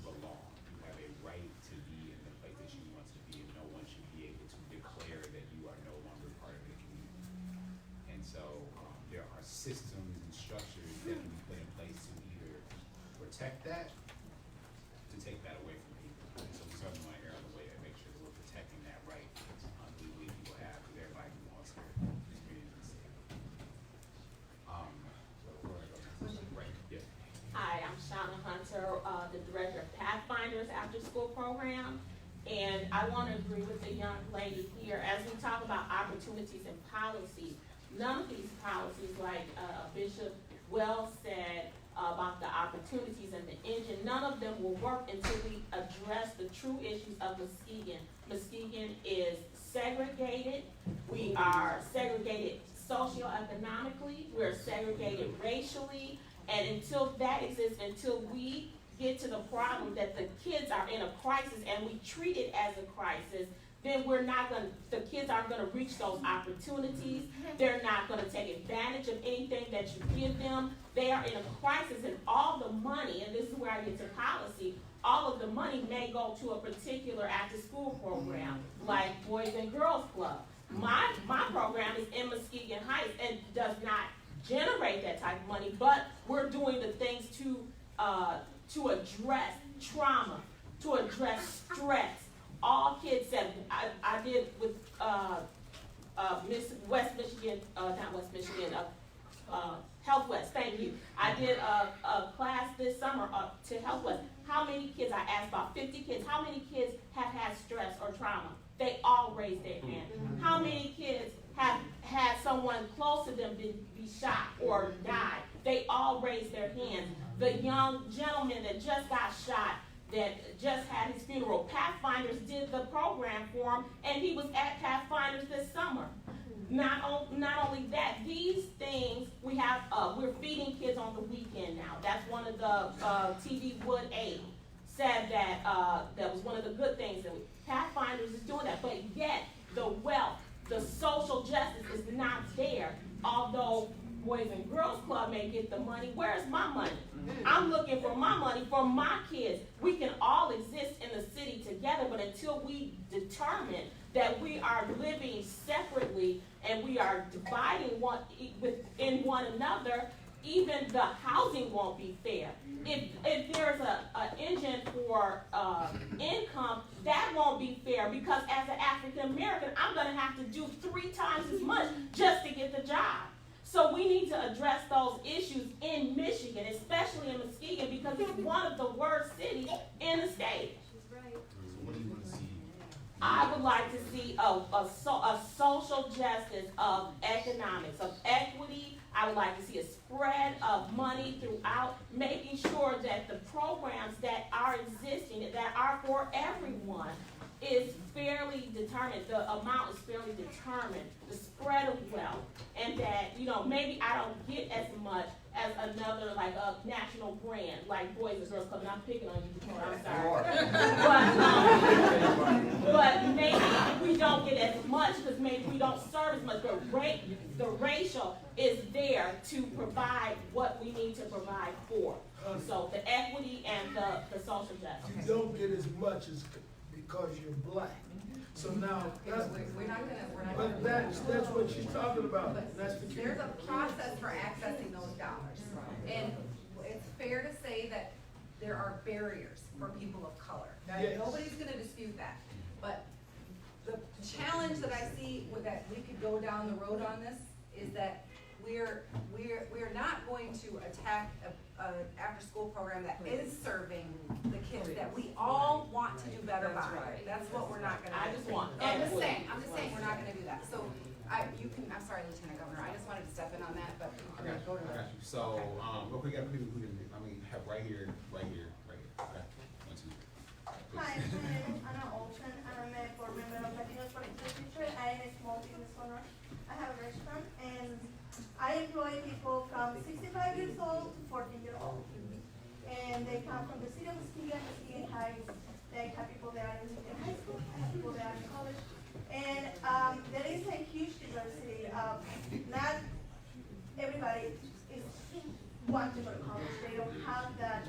belong. You have a right to be in the place that you want to be, and no one should be able to declare that you are no longer part of the community. And so there are systems and structures that can be put in place to either protect that, to take that away from people. And so we certainly want to err on the way to make sure that we're protecting that right we believe people have, because everybody belongs here. This community is safe. Hi, I'm Shauna Hunter, the Director of Pathfinders after school program. And I want to agree with the young lady here, as we talk about opportunities and policies, none of these policies, like Bishop Wells said about the opportunities and the engine, none of them will work until we address the true issues of Muskegon. Muskegon is segregated. We are segregated socioeconomically. We're segregated racially. And until that exists, until we get to the problem that the kids are in a crisis and we treat it as a crisis, then the kids aren't gonna reach those opportunities. They're not gonna take advantage of anything that you give them. They are in a crisis, and all the money, and this is where I get to policy, all of the money may go to a particular after-school program, like Boys and Girls Club. My program is in Muskegon Heights and does not generate that type of money, but we're doing the things to address trauma, to address stress. All kids said, I did with West Michigan, not West Michigan, Health West, thank you. I did a class this summer to Health West. How many kids, I asked about 50 kids, how many kids have had stress or trauma? They all raised their hand. How many kids have had someone close to them be shot or died? They all raised their hands. The young gentleman that just got shot, that just had his funeral, Pathfinders did the program for him, and he was at Pathfinders this summer. Not only that, these things we have, we're feeding kids on the weekend now. That's one of the TV Wood 8 said that was one of the good things that Pathfinders is doing that, but yet the wealth, the social justice is not there. Although Boys and Girls Club may get the money, where's my money? I'm looking for my money for my kids. We can all exist in the city together, but until we determine that we are living separately and we are dividing within one another, even the housing won't be fair. If there's an engine for income, that won't be fair, because as an African American, I'm gonna have to do 3 times as much just to get the job. So we need to address those issues in Michigan, especially in Muskegon, because it's one of the worst cities in the state. What do you want to see? I would like to see a social justice of economics, of equity. I would like to see a spread of money throughout, making sure that the programs that are existing, that are for everyone, is fairly determined. The amount is fairly determined, the spread of wealth, and that, maybe I don't get as much as another, like a national brand, like Boys and Girls Club, and I'm picking on you, Detroit, I'm sorry. But maybe we don't get as much because maybe we don't serve as much. The racial is there to provide what we need to provide for. So the equity and the social justice. You don't get as much as because you're black. So now, that's what she's talking about. That's the key. There's a process for accessing those dollars. And it's fair to say that there are barriers for people of color. Yes. Nobody's gonna dispute that. But the challenge that I see that we could go down the road on this is that we're not going to attack an after-school program that is serving the kids that we all want to do better by. That's what we're not gonna do. I'm just saying we're not gonna do that. So I'm sorry, Lieutenant Governor, I just wanted to step in on that, but. I got you. So, real quick, I mean, have right here. Okay. 1, 2. Hi, my name is Anna Olsen, and I'm a board member of Latinos for the Future. I am a small business owner. I have a restaurant, and I employ people from 65 years old to 14 years old. And they come from the city of Muskegon, Muskegon Heights. They have people that are in high school, I have people that are in college. And there is a huge diversity of, not everybody wants to go to college. They don't have that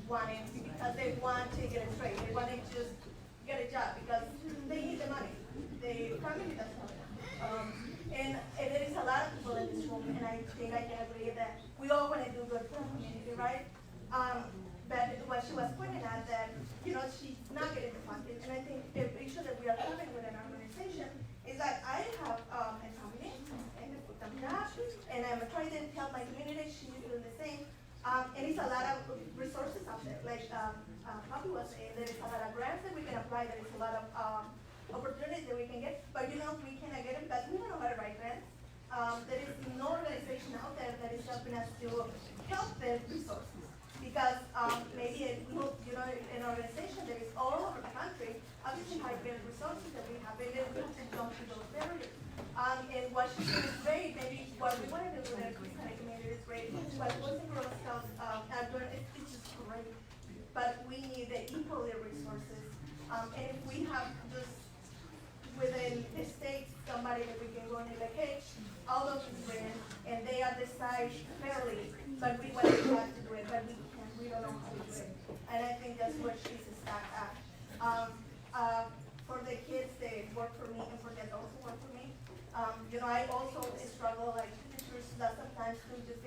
wanting because they want to get it straight. They want to just get a job because they need the money. The family doesn't have enough. And there is a lot of people in this room, and I think I can agree that we all want to do good for the community, right? But what she was pointing out that, she's not getting the funding, and I think the issue that we are having with an organization is that I have a family and a full-time job, and I'm trying to help my community. She's doing the same. And it's a lot of resources out there. Poppy was saying, there is a lot of grants that we can apply, there is a lot of opportunities that we can get, but we cannot get it because we don't know how to write grants. There is no organization out there that is helping us to help the resources. Because maybe an organization that is all over the country, obviously has better resources that we have, and then we have to jump to those barriers. And Washington is great, maybe what we want to do with the Christian community is great, but Boys and Girls Scouts are doing, it's just great. But we need the equal resources, and if we have just within the states, somebody that we can go and be like, hey, all those is grants, and they are decided fairly, but we want to have to do it, but we don't know how to do it. And I think that's what she's stuck at. For the kids, they work for me, and for the adults who work for me. I also struggle, like, teachers that sometimes do just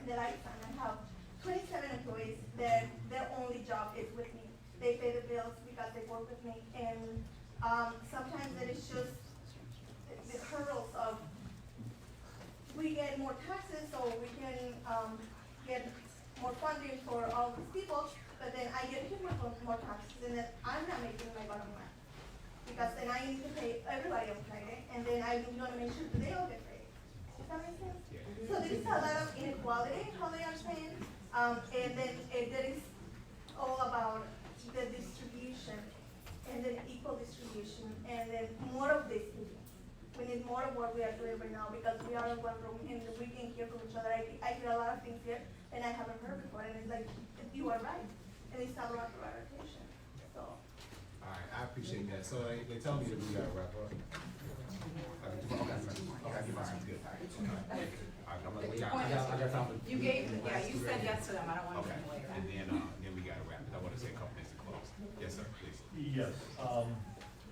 that I have 27 employees that their only job is with me. They pay the bills because they work with me, and sometimes it is just the hurdles of we get more taxes, so we can get more funding for all these people, but then I get more taxes, and then I'm not making my bottom line. Because then I need to pay everybody on Friday, and then I want to make sure that they all get paid. Does that make sense? So there is a lot of inequality in how they are paying, and then there is all about the distribution, and then equal distribution, and then more of this. We need more of what we are doing right now, because we are in one room and we can hear from each other. I hear a lot of things here and I haven't heard before, and it's like, you are right, and it's not about the right attention, so. All right, I appreciate that. So they tell me that we gotta wrap up. Okay, sounds good. All right, I'm gonna wait. I got time. You gave, you said yes to them, I don't want to Okay, take away. and then we gotta wrap it. I wanna say a couple things to close. Yes, sir, please. Yes,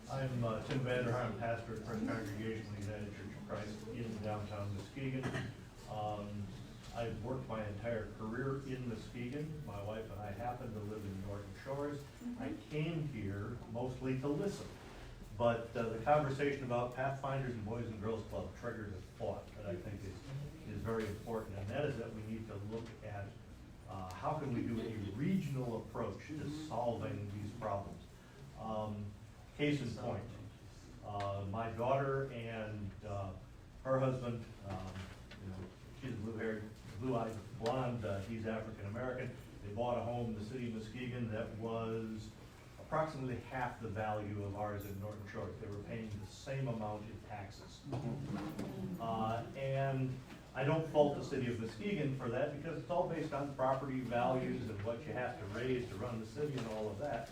I'm Tim Vanderheim, pastor at First Congregation of the United Church of Christ in downtown Muskegon. I've worked my entire career in Muskegon. My wife and I happen to live in Norton Shores. I came here mostly to listen, but the conversation about Pathfinders and Boys and Girls Club triggered a thought that I think is very important, and that is that we need to look at how can we do a regional approach to solving these problems. Case in point, my daughter and her husband, she's blue-haired, blue-eyed, blonde, he's African-American. They bought a home in the city of Muskegon that was approximately half the value of ours in Norton Shores. They were paying the same amount in taxes. And I don't fault the city of Muskegon for that, because it's all based on property values and what you have to raise to run the city and all of that.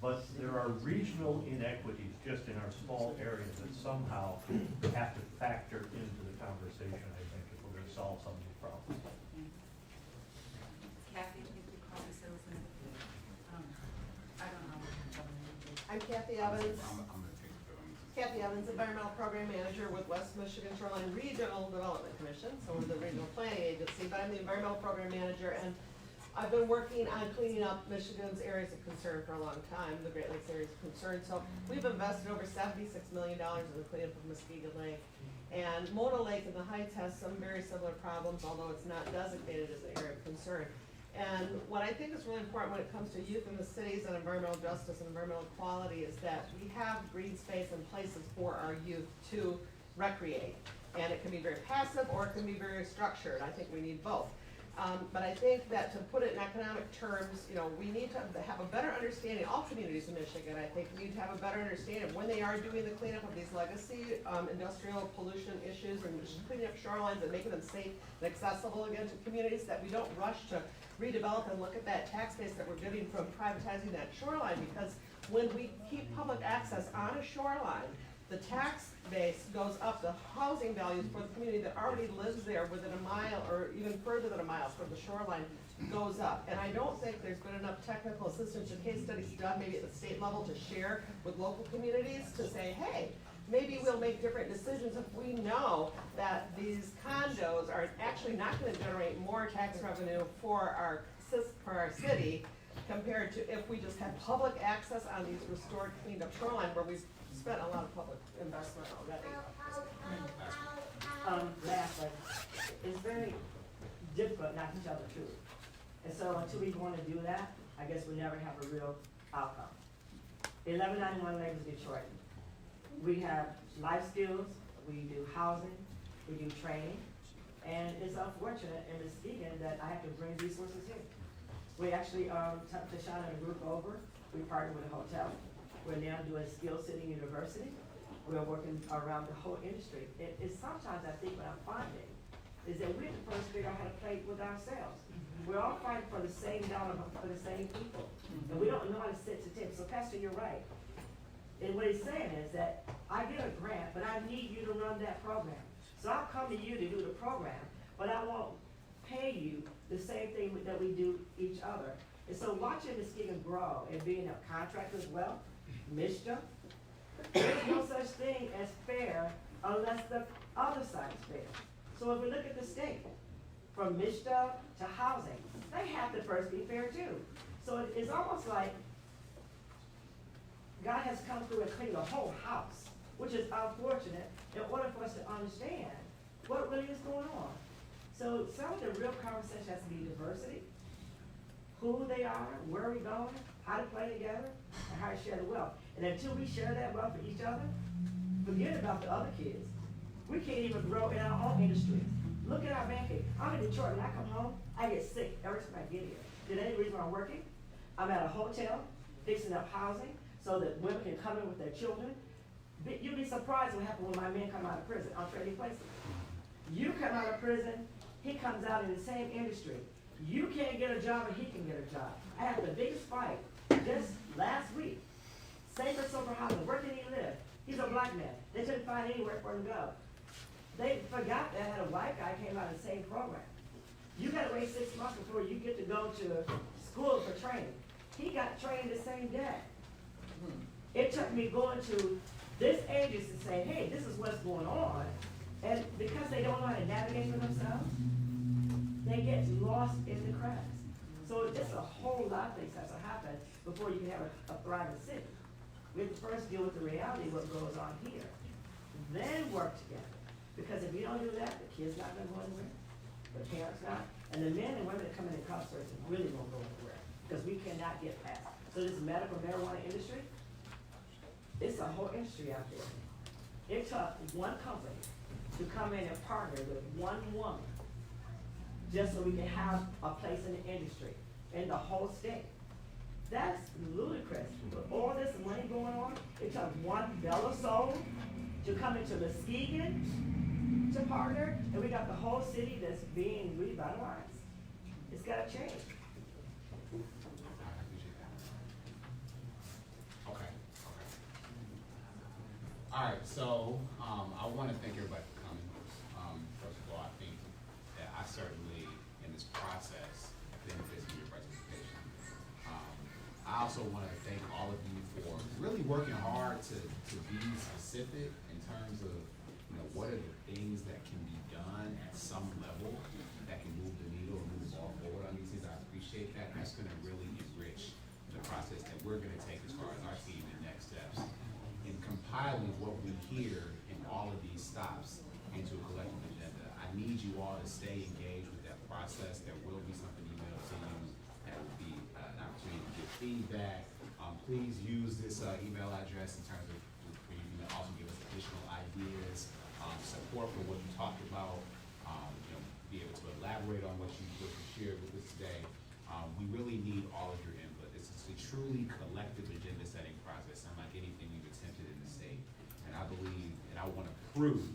But there are regional inequities just in our small areas that somehow have to factor into the conversation, I think, if we're gonna solve some of these problems. Kathy, if you call the citizen, I don't know. I'm Kathy Evans. I'm gonna take the Kathy Evans, Environmental Program Manager with West Michigan Shoreline Regional Development Commission, so we're the regional planning agency, but I'm the Environmental Program Manager, and I've been working on cleaning up Michigan's areas of concern for a long time, the Great Lakes areas of concern. So we've invested over $76 million in the cleanup of Muskegon Lake. And Mona Lake in the Heights has some very similar problems, although it's not designated as an area of concern. And what I think is really important when it comes to youth in the cities and environmental justice and environmental equality is that we have green space and places for our youth to recreate. And it can be very passive or it can be very structured. I think we need both. But I think that to put it in economic terms, we need to have a better understanding, all communities in Michigan, I think, need to have a better understanding of when they are doing the cleanup of these legacy industrial pollution issues and cleaning up shorelines and making them safe and accessible again to communities, that we don't rush to redevelop and look at that tax base that we're getting from privatizing that shoreline, because when we keep public access on a shoreline, the tax base goes up, the housing values for the community that already lives there within a mile or even further than a mile from the shoreline goes up. And I don't think there's been enough technical assistance or case studies done maybe at the state level to share with local communities to say, hey, maybe we'll make different decisions if we know that these condos are actually not going to generate more tax revenue for our city compared to if we just have public access on these restored, cleaned up shoreline where we've spent a lot of public investment already. Lastly, it's very difficult not to tell the truth. And so until we want to do that, I guess we never have a real outcome. 1191 labels Detroit. We have life skills, we do housing, we do training, and it's unfortunate in Muskegon that I have to bring resources here. We actually took Tashana and a group over. We partnered with a hotel. We're now doing Skill City University. We're working around the whole industry. It's sometimes I think what I'm finding is that we're the first to figure out how to play with ourselves. We're all fighting for the same dollar for the same people. And we don't know how to sit to table. So Pastor, you're right. And what he's saying is that I get a grant, but I need you to run that program. So I'll come to you to do the program, but I won't pay you the same thing that we do each other. And so watching Muskegon grow and being a contractor as well, Misha, there's no such thing as fair unless the other side is fair. So if we look at the state, from Misha to housing, they have to first be fair too. So it's almost like God has come through and cleaned the whole house, which is unfortunate in order for us to understand what really is going on. So some of the real conversation has to be diversity, who they are, where we're going, how to play together, and how to share the wealth. And until we share that wealth with each other, forget about the other kids. We can't even grow in our own industry. Look at our banking. I'm in Detroit, when I come home, I get sick every time I get here. The only reason I'm working, I'm at a hotel, fixing up housing, so that women can come in with their children. You'd be surprised what happens when my men come out of prison. I'm trading places. You come out of prison, he comes out in the same industry. You can't get a job and he can get a job. I had the biggest fight just last week. Safer, sober housing. Where can he live? He's a black man. They couldn't find anywhere for him to go. They forgot that I had a white guy came out of the same program. You gotta wait 6 months before you get to go to school for training. He got trained the same day. It took me going to this agency and saying, hey, this is what's going on. And because they don't know how to navigate for themselves, they get lost in the cracks. So it's a whole lot of things have to happen before you can have a thriving city. We have to first deal with the reality of what goes on here, then work together. Because if you don't do that, the kids not gonna go anywhere, the parents not, and the men and women that come in incarceration really won't go anywhere, because we cannot get past. So this medical marijuana industry, it's a whole industry out there. It took one company to come in and partner with one woman just so we can have a place in the industry, in the whole state. That's ludicrous. With all this money going on, it took one Bella Soul to come into Muskegon to partner, and we got the whole city that's being revitalized. It's gotta change. Okay. All right, so I want to thank everybody for coming. First of all, I think that I certainly, in this process, benefited from your participation. I also want to thank all of you for really working hard to be specific in terms of, what are the things that can be done at some level that can move the needle and move the ball forward on these things. I appreciate that. That's going to really enrich the process that we're going to take as far as our team and next steps in compiling what we hear in all of these stops into a collective agenda. I need you all to stay engaged with that process. There will be something emailed to you. That will be an opportunity to get feedback. Please use this email address in terms of for you to also give us additional ideas, support for what you talked about, be able to elaborate on what you shared with us today. We really need all of your input. This is a truly collective agenda setting process, unlike anything we've attempted in the state. And I believe, and I want to prove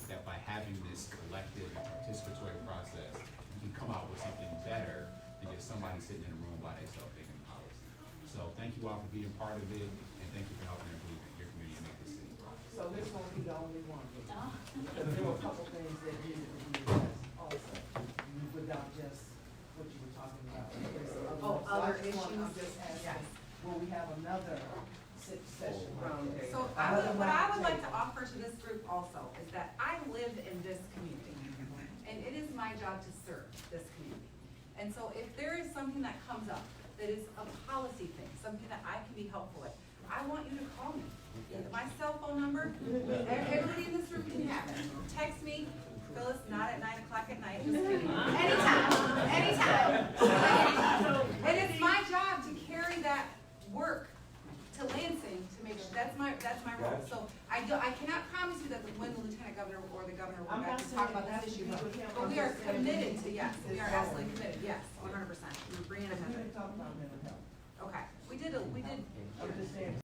that by having this collective and participatory process, we can come out with something better than just somebody sitting in a room by themselves making policy. So thank you all for being part of it, and thank you for helping improve your community and make this city grow. So this won't be the only one. Because there were a couple things that needed to be addressed also, without just what you were talking about. Other I'm issues? just asking, will we have another session round table? So what I would like to offer to this group also is that I live in this community, and it is my job to serve this community. And so if there is something that comes up that is a policy thing, something that I can be helpful with, I want you to call me. My cell phone number, everybody in this room can have it. Text me, Phyllis, not at 9 o'clock at night, just kidding. Anytime. And it's my job to Yes, we are absolutely committed, yes, 100%. Brianna We has didn't it. talk about mental health. Okay, we did, I'm just saying,